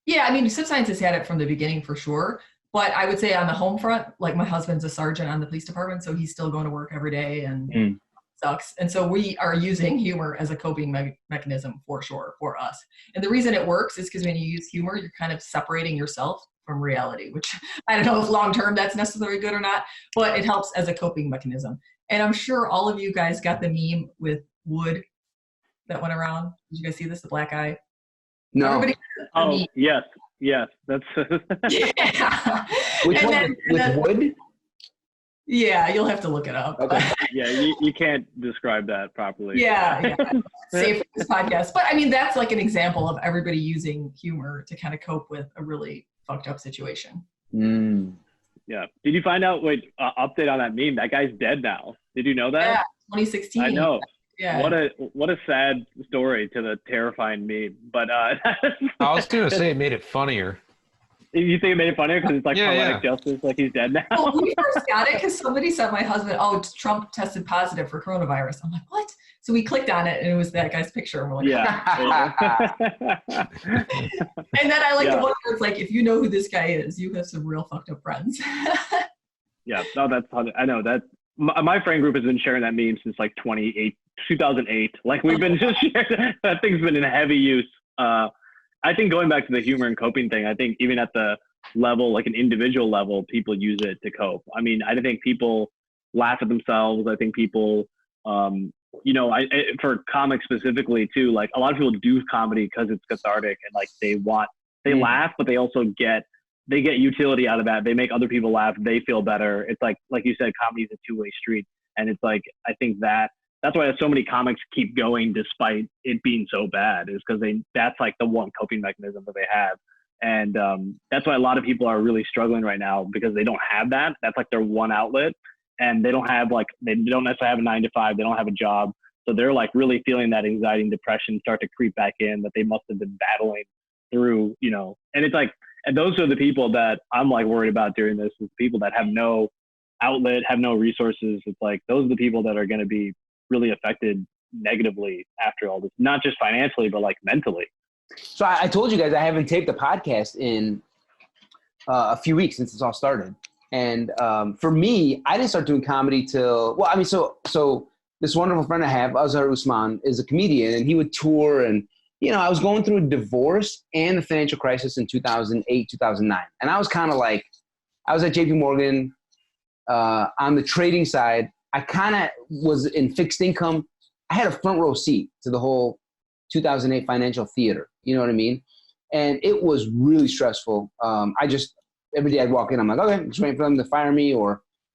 Yeah, I mean, Sip Science has had it from the beginning for sure. But I would say on the home front, like my husband's a sergeant on the police department, so he's still going to work every day and sucks. And so we are using humor as a coping mechanism for sure for us. And the reason it works is because when you use humor, you're kind of separating yourself from reality, which I don't know if long-term that's necessarily good or not, but it helps as a coping mechanism. And I'm sure all of you guys got the meme with Wood that went around. Did you guys see this, the black eye? No. Everybody. Oh, yes. That's Yeah. Which one? With Wood? Yeah, you'll have to look it up. Okay. Yeah, you can't describe that properly. Yeah. Safe for this podcast. But I mean, that's like an example of everybody using humor to kind of cope with a really fucked up situation. Yeah. Did you find out, update on that meme? That guy's dead now. Did you know that? Yeah, 2016. I know. Yeah. What a sad story to the terrifying meme. But I was gonna say it made it funnier. you think it made it funnier because it's like poetic Yeah. justice, like he's dead now. Well, we first got it because somebody sent my husband, oh, Trump tested positive for coronavirus. I'm like, what? So we clicked on it and it was that guy's picture. And we're like, Yeah. and then I like the one where it's like, if you know who this guy is, you have some real fucked up friends. Yeah. No, that's funny. I know that my friend group has been sharing that meme since like 2008. Like we've been just sharing that thing's been in heavy use. I think going back to the humor and coping thing, I think even at the level, like an individual level, people use it to cope. I mean, I think people laugh at themselves. I think people, you know, for comics specifically too, like a lot of people do comedy because it's cathartic and like they laugh, but they also get utility out of that. They make other people laugh. They feel better. It's like you said, comedy is a two-way street. And it's like, I think that's why so many comics keep going despite it being so bad, is because that's like the one coping mechanism that they have. And that's why a lot of people are really struggling right now, because they don't have that. That's like their one outlet. And they don't necessarily have a 9 to 5. They don't have a job. So they're like really feeling that anxiety and depression start to creep back in that they must have been battling through, you know. And it's like, and those are the people that I'm like worried about during this, is people that have no outlet, have no resources. It's like, those are the people that are going to be really affected negatively after all this, not just financially, but like mentally. So I told you guys I haven't taped a podcast in a few weeks since it's all started. And for me, I didn't start doing comedy till, well, I mean, so this wonderful friend I have, Azhar Usman, is a comedian, and he would tour. And, you know, I was going through a divorce and the financial crisis in 2008, 2009. And I was kind of like, I was at JP Morgan on the trading side. I kind of was in fixed income. I had a front row seat to the whole 2008 financial theater. You know what I mean? And it was really stressful. Every day I'd walk in, I'm like, okay, I'm just waiting for them to fire me.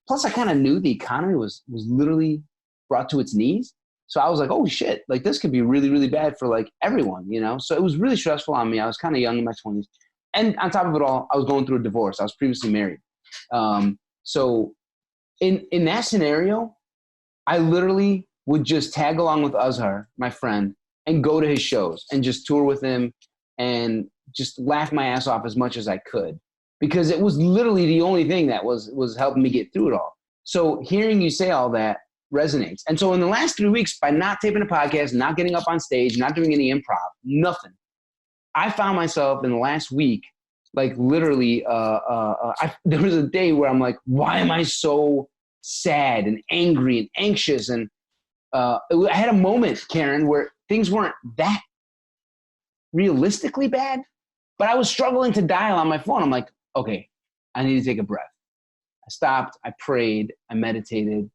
Plus I kind of knew the economy was literally brought to its knees. So I was like, oh shit, like this could be really, really bad for like everyone, you know? So it was really stressful on me. I was kind of young in my 20s. And on top of it all, I was going through a divorce. I was previously married. So in that scenario, I literally would just tag along with Azhar, my friend, and go to his shows and just tour with him and just laugh my ass off as much as I could, because it was literally the only thing that was helping me get through it all. So hearing you say all that resonates. And so in the last 3 weeks, by not taping a podcast, not getting up on stage, not doing any improv, nothing, I found myself in the last week, like literally, there was a day where I'm like, why am I so sad and angry and anxious? And I had a moment, Karen, where things weren't that realistically bad, but I was struggling to dial on my phone. I'm like, okay, I need to take a breath. I stopped, I prayed, I meditated,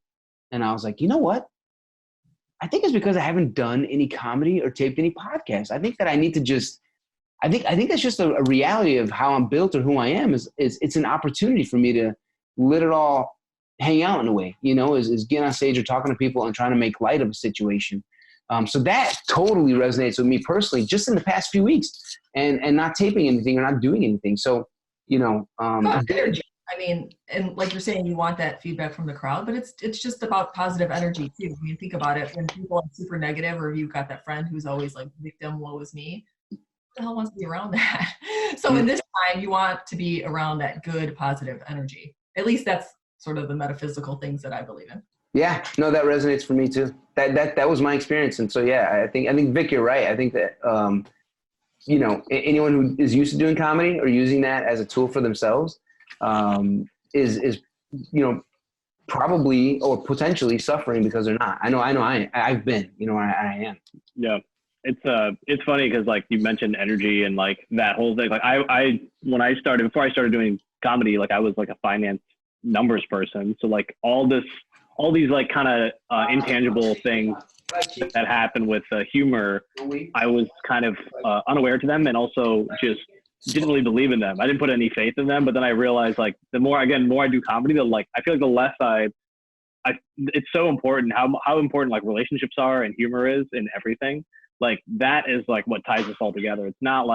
and I was like, you know what? I think it's because I haven't done any comedy or taped any podcasts. I think that I need to just, I think that's just a reality of how I'm built or who I am, is it's an opportunity for me to let it all hang out in a way, you know, is getting on stage or talking to people and trying to make light of a situation. So that totally resonates with me personally, just in the past few weeks, and not taping anything or not doing anything. So, you know, energy. I mean, and like you're saying, you want that feedback from the crowd, but it's just about positive energy too. I mean, think about it. When people are super negative, or you've got that friend who's always like victim, woe is me, who the hell wants to be around that? So in this time, you want to be around that good, positive energy. At least that's sort of the metaphysical things that I believe in. Yeah, no, that resonates for me too. That was my experience. And so, yeah, I think Vic, you're right. I think that, you know, anyone who is used to doing comedy or using that as a tool for themselves is, you know, probably or potentially suffering because they're not. I've been, you know, I am. Yeah. It's funny because like you mentioned energy and like that whole thing. Like before I started doing comedy, like I was like a finance numbers person. So like all these like kind of intangible things that happen with humor, I was kind of unaware to them, and also just didn't really believe in them. I didn't put any faith in them. But then I realized like the more I do comedy, the like I feel like the less it's so important how important like relationships are and humor is in everything. Like that is like what ties us all together. It's not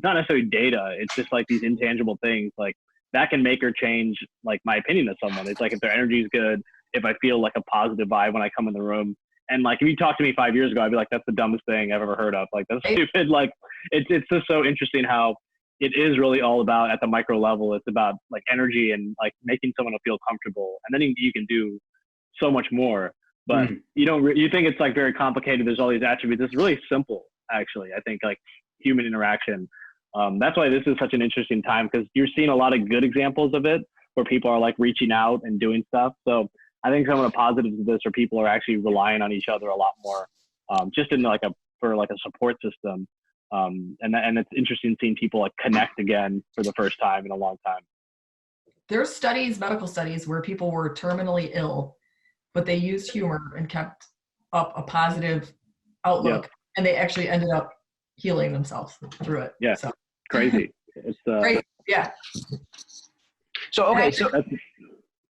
necessarily data. It's just like these intangible things like that can make or change like my opinion of someone. It's like if their energy is good, if I feel like a positive vibe when I come in the room, And like, if you talked to me 5 years ago, I'd be like, that's the dumbest thing I've ever heard of. Like, that's stupid. Like, it's just so interesting how it is really all about, at the micro level, it's about like energy and like making someone feel comfortable. And then you can do so much more, but you think it's like very complicated. There's all these attributes. It's really simple, actually. I think like human interaction. That's why this is such an interesting time, because you're seeing a lot of good examples of it where people are like reaching out and doing stuff. So I think some of the positives of this are people are actually relying on each other a lot more, just in like for a support system. And it's interesting seeing people like connect again for the first time in a long time. There's studies, medical studies, where people were terminally ill, but they used humor and kept up a positive outlook, and they actually ended up healing themselves through it. Yeah, so crazy. It's great. Yeah. So okay, so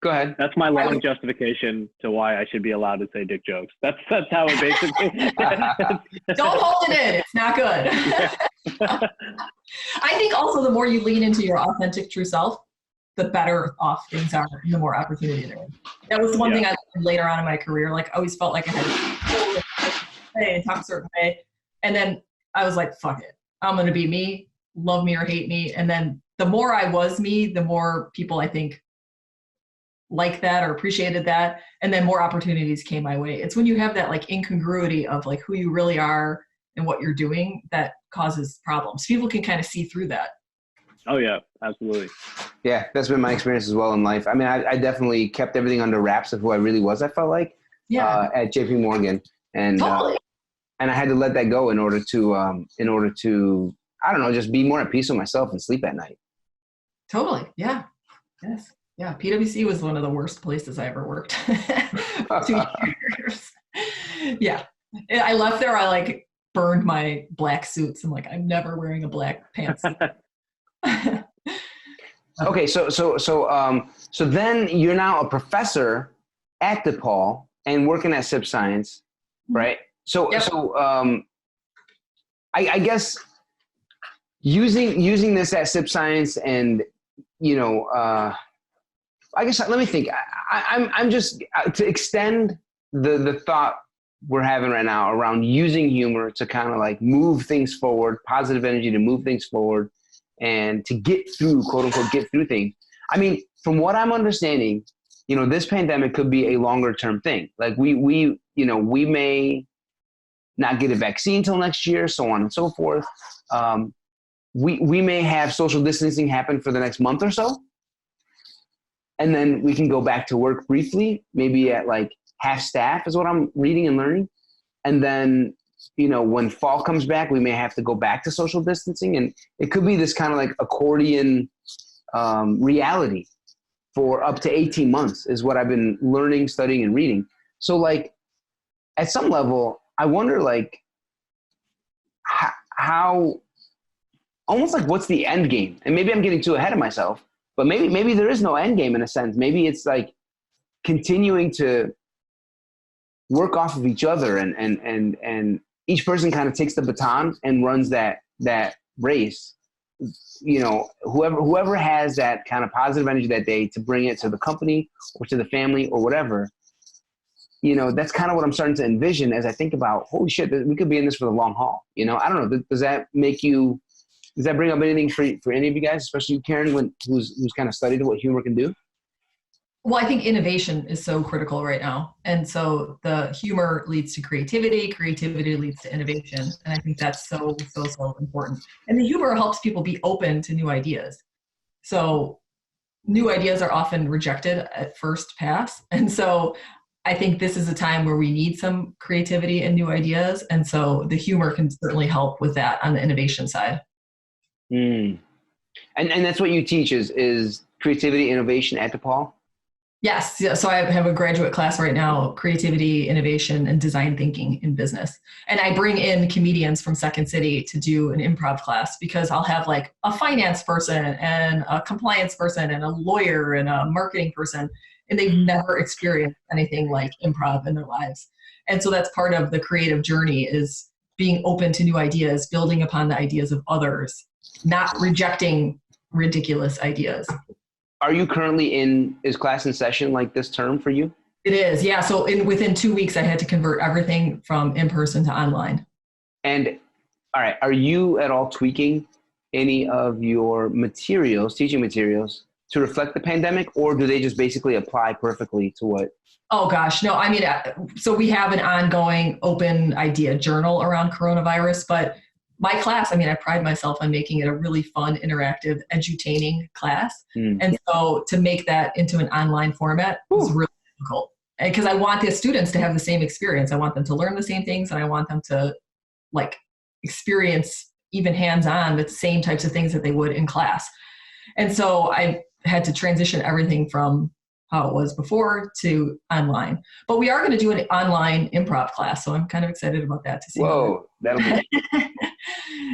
go ahead. That's my long justification to why I should be allowed to say dick jokes. That's how it basically. Don't hold it in. It's not good. I think also the more you lean into your authentic true self, the better off things are and the more opportunity there is. That was one thing I learned later on in my career. Like, I always felt like I had to say and talk a certain way. And then I was like, fuck it. I'm going to be me, love me or hate me. And then the more I was me, the more people, I think, like that or appreciated that, and then more opportunities came my way. It's when you have that like incongruity of like who you really are and what you're doing that causes problems. People can kind of see through that. Oh yeah, absolutely. Yeah, that's been my experience as well in life. I mean, I definitely kept everything under wraps of who I really was. I felt like at JP Morgan, and totally. And I had to let that go in order to I don't know, just be more at peace with myself and sleep at night. Totally. Yeah. Yes. Yeah. PwC was one of the worst places I ever worked. 2 years. Yeah. I left there. I like burned my black suits. I'm like, I'm never wearing a black pantsuit. Okay. So then you're now a professor at DePaul and working at Sip Science, right? So, I guess using this at Sip Science and, I guess, let me think. I'm just to extend the thought we're having right now around using humor to kind of like move things forward, positive energy to move things forward and to get through, quote unquote, get through things. I mean, from what I'm understanding, this pandemic could be a longer term thing. Like we may not get a vaccine till next year, so on and so forth. We may have social distancing happen for the next month or so. And then we can go back to work briefly, maybe at like half staff is what I'm reading and learning. And then, when fall comes back, we may have to go back to social distancing. And it could be this kind of like accordion reality for up to 18 months is what I've been learning, studying, and reading. So like at some level, I wonder like how almost like what's the end game? And maybe I'm getting too ahead of myself. But maybe there is no end game in a sense. Maybe it's like continuing to work off of each other and each person kind of takes the baton and runs that race. Whoever has that kind of positive energy that day to bring it to the company or to the family or whatever, that's kind of what I'm starting to envision as I think about, holy shit, we could be in this for the long haul. I don't know. Does that bring up anything for any of you guys, especially you, Karen, who's kind of studied what humor can do? Well, I think innovation is so critical right now. And so the humor leads to creativity leads to innovation. And I think that's so important. And the humor helps people be open to new ideas. So new ideas are often rejected at first pass. And so I think this is a time where we need some creativity and new ideas. And so the humor can certainly help with that on the innovation side. And that's what you teach is creativity, innovation at DePaul? Yes. Yeah. So I have a graduate class right now, creativity, innovation, and design thinking in business. And I bring in comedians from Second City to do an improv class because I'll have like a finance person and a compliance person and a lawyer and a marketing person, and they've never experienced anything like improv in their lives. And so that's part of the creative journey is being open to new ideas, building upon the ideas of others, not rejecting ridiculous ideas. Are you currently is class in session like this term for you? It is, yeah. So within 2 weeks, I had to convert everything from in-person to online. And all right, are you at all tweaking any of your materials, teaching materials, to reflect the pandemic, or do they just basically apply perfectly to what? Oh gosh, no. I mean, so we have an ongoing open idea journal around coronavirus, but my class, I mean, I pride myself on making it a really fun, interactive, edutaining class. And so to make that into an online format was really difficult. Because I want the students to have the same experience. I want them to learn the same things, and I want them to like experience even hands-on the same types of things that they would in class. And so I had to transition everything from how it was before to online. But we are going to do an online improv class, so I'm kind of excited about that to see. Whoa, that'll be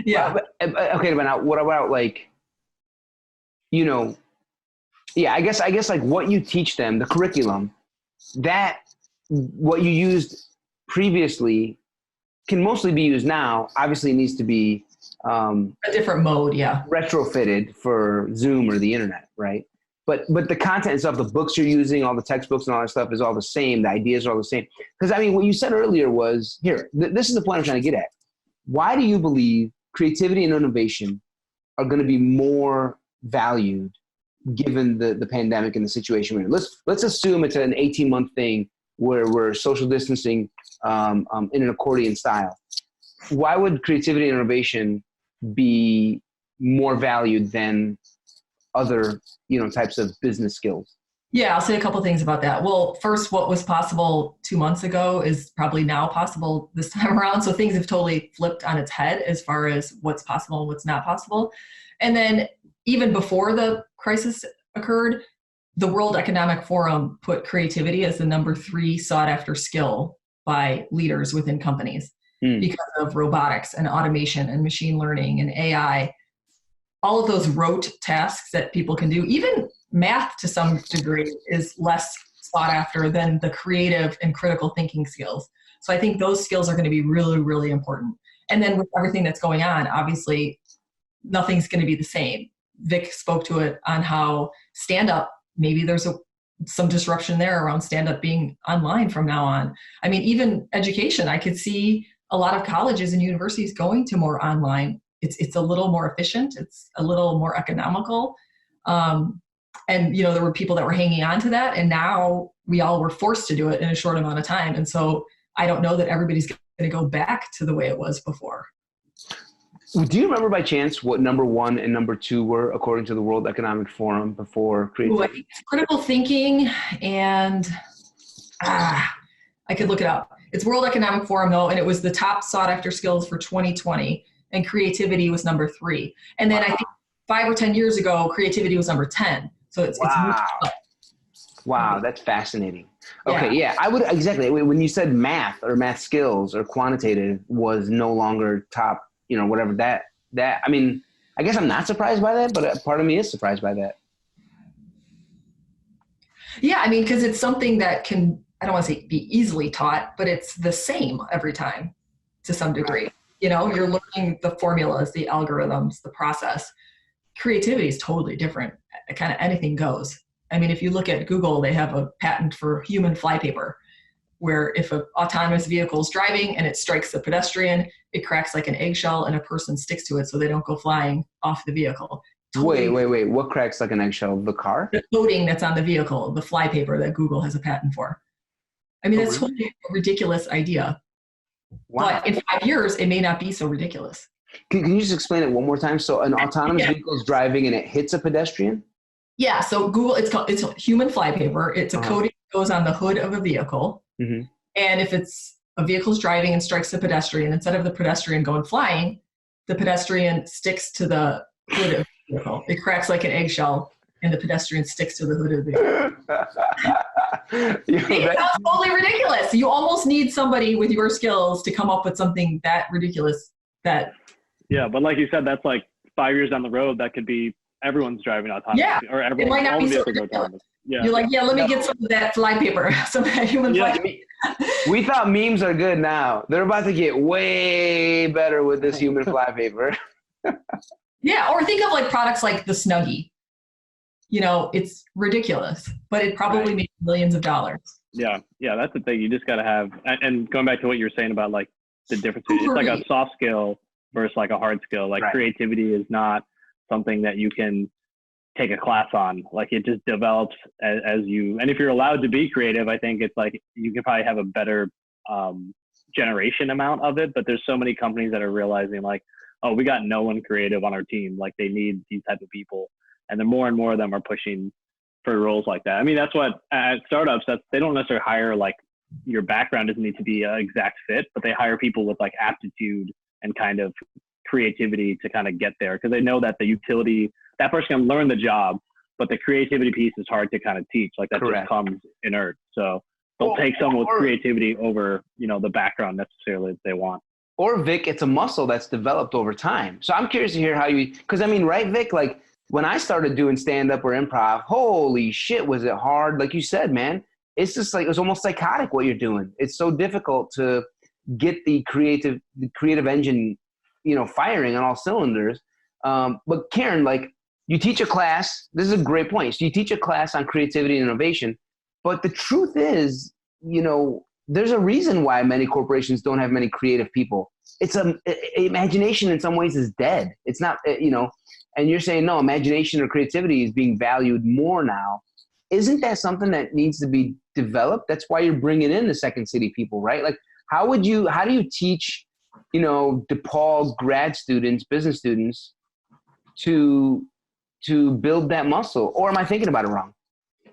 yeah. Okay, but now what about like, you know, I guess like what you teach them, the curriculum, that what you used previously can mostly be used now. Obviously, it needs to be a different mode, retrofitted for Zoom or the internet, right? But the content and stuff, the books you're using, all the textbooks and all that stuff is all the same. The ideas are all the same. Because I mean, what you said earlier was this is the point I'm trying to get at. Why do you believe creativity and innovation are going to be more valued given the pandemic and the situation we're in? Let's assume it's an 18-month thing where we're social distancing in an accordion style. Why would creativity and innovation be more valued than other, types of business skills? Yeah, I'll say a couple things about that. Well, first, what was possible 2 months ago is probably now possible this time around. So things have totally flipped on its head as far as what's possible and what's not possible. And then even before the crisis occurred, the World Economic Forum put creativity as the number 3 sought after skill by leaders within companies because of robotics and automation and machine learning and AI. All of those rote tasks that people can do, even math to some degree, is less sought after than the creative and critical thinking skills. So I think those skills are going to be really, really important. And then with everything that's going on, obviously, nothing's going to be the same. Vic spoke to it on how stand-up, maybe there's some disruption there around stand-up being online from now on. I mean, even education, I could see a lot of colleges and universities going to more online. It's a little more efficient. It's a little more economical. And, there were people that were hanging on to that. And now we all were forced to do it in a short amount of time. And so I don't know that everybody's going to go back to the way it was before. Do you remember by chance what number 1 and number 2 were according to the World Economic Forum before creativity? I think it's critical thinking and I could look it up. It's World Economic Forum though, and it was the top sought after skills for 2020. And creativity was number 3. And then I think 5 or 10 years ago, creativity was number 10. So it's moved up. Wow, that's fascinating. Okay, yeah, I would exactly. When you said math or math skills or quantitative was no longer top, whatever that. I mean, I guess I'm not surprised by that, but part of me is surprised by that. Yeah, I mean, because it's something that can, I don't want to say be easily taught, but it's the same every time to some degree. You're learning the formulas, the algorithms, the process. Creativity is totally different. Kind of anything goes. I mean, if you look at Google, they have a patent for human flypaper, where if an autonomous vehicle is driving and it strikes a pedestrian, it cracks like an eggshell and a person sticks to it so they don't go flying off the vehicle. Totally. Wait. What cracks like an eggshell? The car? The coating that's on the vehicle, the flypaper that Google has a patent for. I mean, that's totally a ridiculous idea. Wow. But in 5 years, it may not be so ridiculous. Can you just explain it one more time? So an autonomous vehicle is driving and it hits a pedestrian? Yeah. So Google, it's human flypaper. It's a coating that goes on the hood of a vehicle. Mm-hmm. And if it's a vehicle's driving and strikes a pedestrian, instead of the pedestrian going flying, the pedestrian sticks to the hood of the vehicle. It cracks like an eggshell and the pedestrian sticks to the hood of the vehicle. It sounds totally ridiculous. You almost need somebody with your skills to come up with something that ridiculous that. Yeah, but like you said, that's like 5 years down the road. That could be everyone's driving autonomous. Yeah, or everyone, it might not be so ridiculous. Yeah. You're like, let me get some of that flypaper, some of that human flypaper. We thought memes are good now. They're about to get way better with this human flypaper. Yeah, or think of like products like the Snuggie. It's ridiculous, but it probably made millions of dollars. Yeah, that's the thing. You just got to have, and going back to what you were saying about like the difference, it's like a soft skill versus like a hard skill. Like creativity is not something that you can take a class on. Like it just develops as you, and if you're allowed to be creative, I think it's like you could probably have a better generation amount of it. But there's so many companies that are realizing like, oh, we got no one creative on our team. Like they need these type of people, and then more and more of them are pushing for roles like that. I mean, that's what at startups, they don't necessarily hire like your background doesn't need to be an exact fit, but they hire people with like aptitude and kind of creativity to kind of get there, because they know that the utility, that person can learn the job, but the creativity piece is hard to kind of teach. Like that just comes inert. So they'll take someone with creativity over, you know, the background necessarily if they want. Or Vic, it's a muscle that's developed over time. So I'm curious to hear how you, because I mean, right, Vic, like when I started doing stand-up or improv, holy shit, was it hard? Like you said, man, it's just like, it was almost psychotic what you're doing. It's so difficult to get the creative engine, you know, firing on all cylinders. But Karen, like you teach a class, this is a great point. So you teach a class on creativity and innovation, but the truth is, you know, there's a reason why many corporations don't have many creative people. It's imagination in some ways is dead. It's not, you know, and you're saying, no, imagination or creativity is being valued more now. Isn't that something that needs to be developed? That's why you're bringing in the Second City people, right? Like, how do you teach, you know, DePaul grad students, business students to build that muscle? Or am I thinking about it wrong?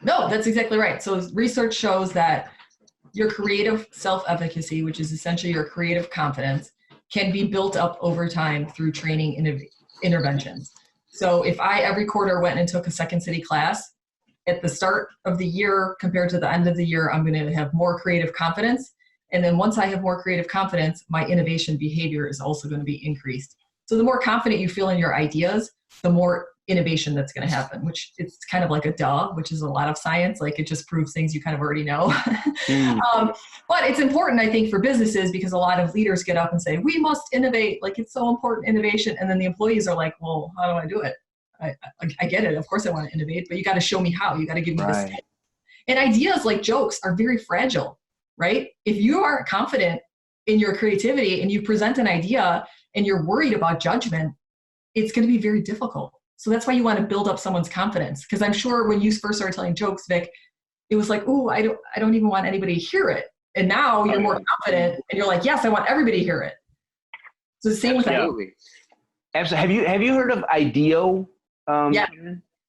No, that's exactly right. So research shows that your creative self-efficacy, which is essentially your creative confidence, can be built up over time through training interventions. So if I every quarter went and took a Second City class, at the start of the year compared to the end of the year, I'm going to have more creative confidence. And then once I have more creative confidence, my innovation behavior is also going to be increased. So the more confident you feel in your ideas, the more innovation that's going to happen, which it's kind of like a duh, which is a lot of science. Like it just proves things you kind of already know. But it's important, I think, for businesses, because a lot of leaders get up and say, we must innovate. Like it's so important, innovation. And then the employees are like, well, how do I do it? I get it. Of course I want to innovate, but you got to show me how. You got to give me this. And ideas like jokes are very fragile, right? If you aren't confident in your creativity and you present an idea and you're worried about judgment, it's going to be very difficult. So that's why you want to build up someone's confidence. Because I'm sure when you first started telling jokes, Vic, it was like, oh, I don't even want anybody to hear it. And now you're more confident and you're like, yes, I want everybody to hear it. So the same with that. Absolutely. Have you heard of IDEO? Yeah,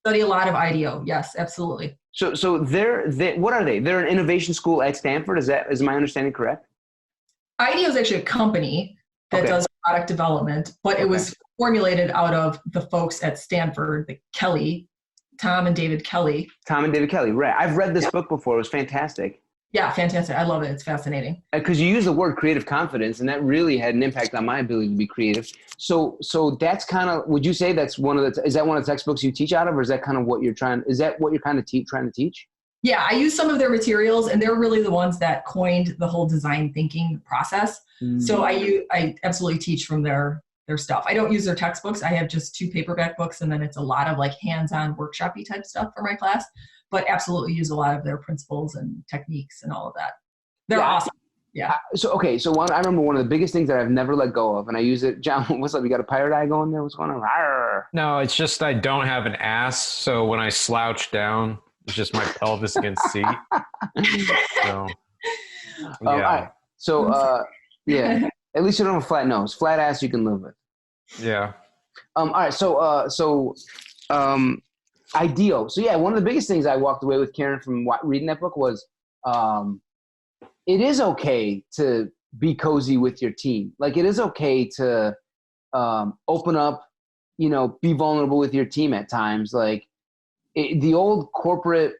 study a lot of IDEO. Yes, absolutely. So they're what are they? They're an innovation school at Stanford. Is my understanding correct? IDEO is actually a company that does product development, but it was formulated out of the folks at Stanford, Tom and David Kelly. Right. I've read this book before. It was fantastic. Yeah, fantastic. I love it. It's fascinating. Because you use the word creative confidence, and that really had an impact on my ability to be creative. So that's kind of, would you say that's is that one of the textbooks you teach out of, or is that kind of what you're trying to teach? Yeah, I use some of their materials, and they're really the ones that coined the whole design thinking process. So I absolutely teach from their stuff. I don't use their textbooks. I have just 2 paperback books, and then it's a lot of like hands-on workshop-y type stuff for my class, but absolutely use a lot of their principles and techniques and all of that. They're awesome. Yeah. So I remember one of the biggest things that I've never let go of, and I use it. John, what's up? You got a pirate eye going there? What's going on? Arr. No, it's just I don't have an ass, so when I slouch down, it's just my pelvis against seat. So, yeah. All right. So, yeah. At least you don't have a flat nose. Flat ass you can live with. Yeah. All right. So, IDEO. So yeah, one of the biggest things I walked away with, Karen, from reading that book was, it is okay to be cozy with your team. Like it is okay to open up, you know, be vulnerable with your team at times. Like the old corporate,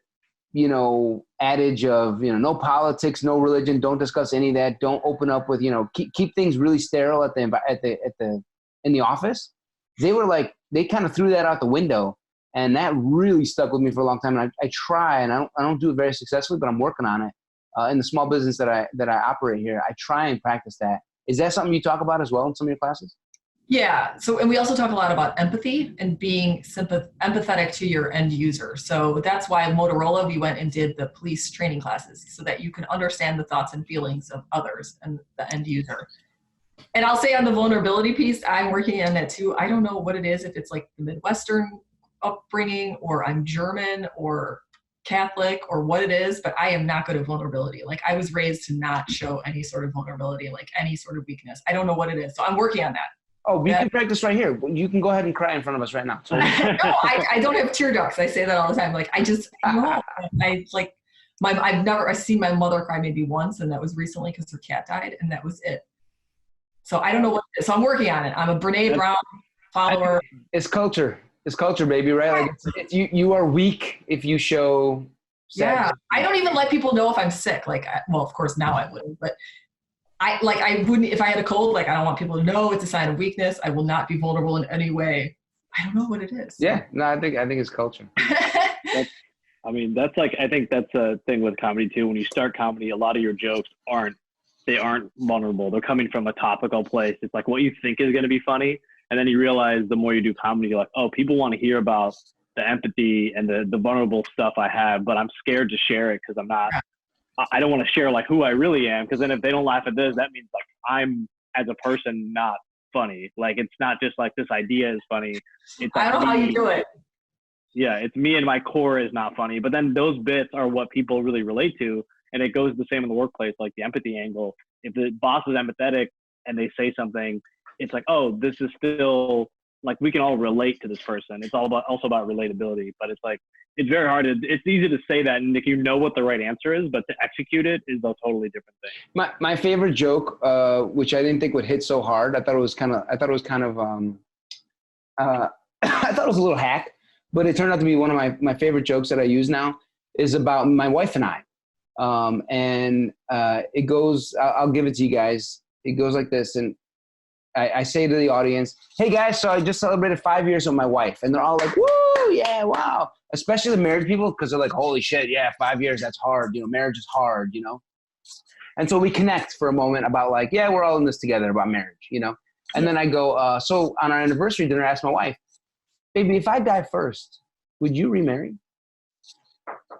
you know, adage of, you know, no politics, no religion, don't discuss any of that. Don't open up with, you know, keep things really sterile in the office. They kind of threw that out the window, and that really stuck with me for a long time. And I try, and I don't do it very successfully, but I'm working on it. In the small business that I operate here, I try and practice that. Is that something you talk about as well in some of your classes? Yeah. So, and we also talk a lot about empathy and being empathetic to your end user. So that's why Motorola, we went and did the police training classes so that you can understand the thoughts and feelings of others and the end user. And I'll say on the vulnerability piece, I'm working on that too. I don't know what it is, if it's like the Midwestern upbringing or I'm German or Catholic or what it is, but I am not good at vulnerability. Like I was raised to not show any sort of vulnerability, like any sort of weakness. I don't know what it is. So I'm working on that. Oh, we can practice right here. You can go ahead and cry in front of us right now. No, I don't have tear ducts. I say that all the time. Like I like I've seen my mother cry maybe once, and that was recently because her cat died, and that was it. So I don't know what it is. So I'm working on it. I'm a Brene Brown follower. It's culture. It's culture, baby, right? Like you are weak if you show sadness. Yeah. I don't even let people know if I'm sick. Like, well, of course now I wouldn't, but I wouldn't, if I had a cold, like I don't want people to know it's a sign of weakness. I will not be vulnerable in any way. I don't know what it is. Yeah. No, I think it's culture. I think that's a thing with comedy too. When you start comedy, a lot of your jokes aren't vulnerable. They're coming from a topical place. It's like what you think is going to be funny. And then you realize the more you do comedy, you're like, oh, people want to hear about the empathy and the vulnerable stuff I have, but I'm scared to share it because I don't want to share like who I really am. Because then if they don't laugh at this, that means like I'm as a person not funny. Like it's not just like this idea is funny. It's I don't know how you do it. Yeah, it's me and my core is not funny. But then those bits are what people really relate to. And it goes the same in the workplace, like the empathy angle. If the boss is empathetic and they say something, it's like, oh, this is still like we can all relate to this person. It's all also about relatability, but it's like it's very hard. It's easy to say that, and if you know what the right answer is, but to execute it is a totally different thing. My favorite joke, which I didn't think would hit so hard, I thought it was kind of I thought it was a little hack, but it turned out to be one of my favorite jokes that I use now. Is about my wife and I, and it goes. I'll give it to you guys. It goes like this, and I say to the audience, hey guys, so I just celebrated 5 years with my wife. And they're all like, woo, yeah, wow. Especially the married people, because they're like, holy shit, yeah, 5 years, that's hard. You know, marriage is hard, you know? And so we connect for a moment about like, yeah, we're all in this together about marriage, you know? And then I go, so on our anniversary dinner, I asked my wife, baby, if I die first, would you remarry?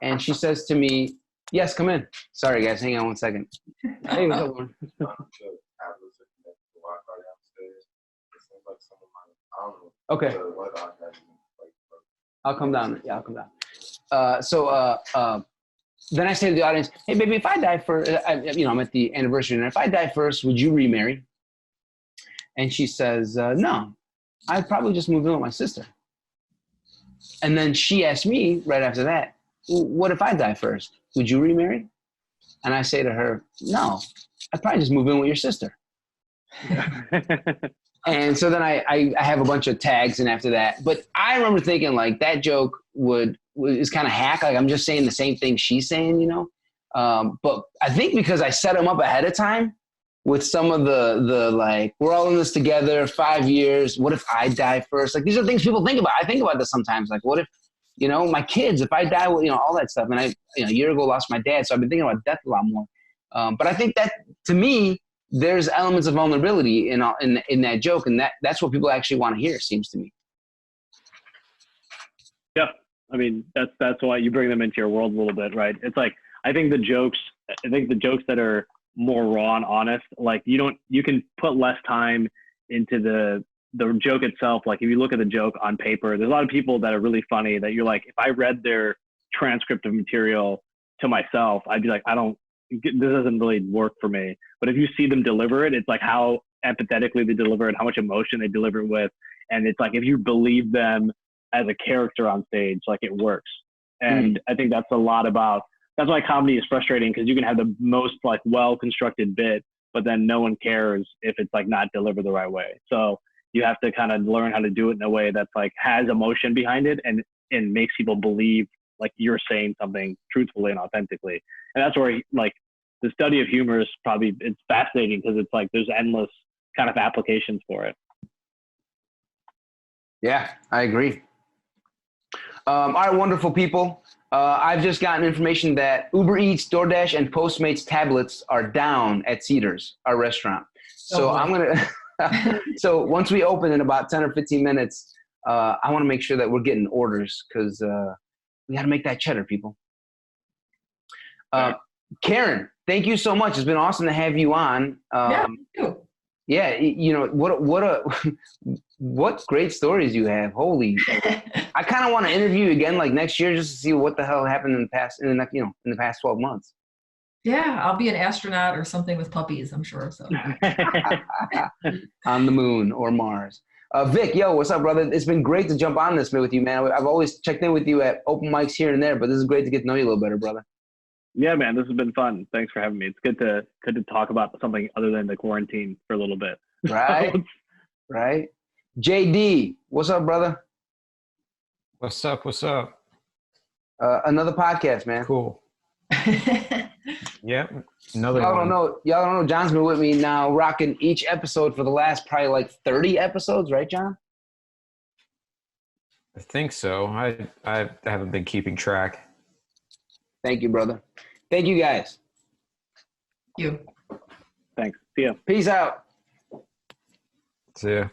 And she says to me, yes, come in. Sorry guys, hang on 1 second. Hey, what's up, Lauren? Okay. I'll come down. Yeah, I'll come down. Then I say to the audience, hey, baby, if I die first, I'm at the anniversary, and if I die first, would you remarry? And she says, no, I'd probably just move in with my sister. And then she asked me right after that, what if I die first? Would you remarry? And I say to her, no, I'd probably just move in with your sister. And so then I have a bunch of tags and after that, but I remember thinking like that joke is kind of hack. Like I'm just saying the same thing she's saying, you know? But I think because I set them up ahead of time with some of the like, we're all in this together, 5 years. What if I die first? Like these are things people think about. I think about this sometimes. Like what if, you know, my kids, if I die, you know, all that stuff. And I, a year ago lost my dad. So I've been thinking about death a lot more. But I think that to me, there's elements of vulnerability in that joke, and that's what people actually want to hear, seems to me. Yeah, I mean that's why you bring them into your world a little bit, right? It's like I think the jokes that are more raw and honest, like you can put less time into the joke itself. Like if you look at the joke on paper, there's a lot of people that are really funny that you're like, if I read their transcript of material to myself, I'd be like, this doesn't really work for me. But if you see them deliver it, it's like how empathetically they deliver it, how much emotion they deliver it with. And it's like, if you believe them as a character on stage, like it works. And I think that's why comedy is frustrating, because you can have the most like well-constructed bit, but then no one cares if it's like not delivered the right way. So you have to kind of learn how to do it in a way that's like has emotion behind it and makes people believe like you're saying something truthfully and authentically. And that's where like the study of humor is it's fascinating, because it's like there's endless kind of applications for it. Yeah, I agree. All right, wonderful people. I've just gotten information that Uber Eats, DoorDash, and Postmates tablets are down at Cedars, our restaurant. So I'm So once we open in about 10 or 15 minutes, I want to make sure that we're getting orders because we got to make that cheddar, people. Karen, thank you so much. It's been awesome to have you on. Yeah, you know, what great stories you have. Holy, I kind of want to interview you again like next year just to see what the hell happened in the past, in the past 12 months. Yeah, I'll be an astronaut or something with puppies, I'm sure. So on the moon or Mars. Vic, yo, what's up, brother? It's been great to jump on this with you, man. I've always checked in with you at open mics here and there, but this is great to get to know you a little better, brother. Yeah, man, this has been fun. Thanks for having me. It's good to talk about something other than the quarantine for a little bit. Right, right. JD, what's up, brother? What's up? What's up? Another podcast, man. Cool. Yeah, another Y'all one. don't know. John's been with me now, rocking each episode for the last probably like 30 episodes, right, John? I think so. I haven't been keeping track. Thank you, brother. Thank you, guys. you. Thanks. See ya. Peace out. See ya.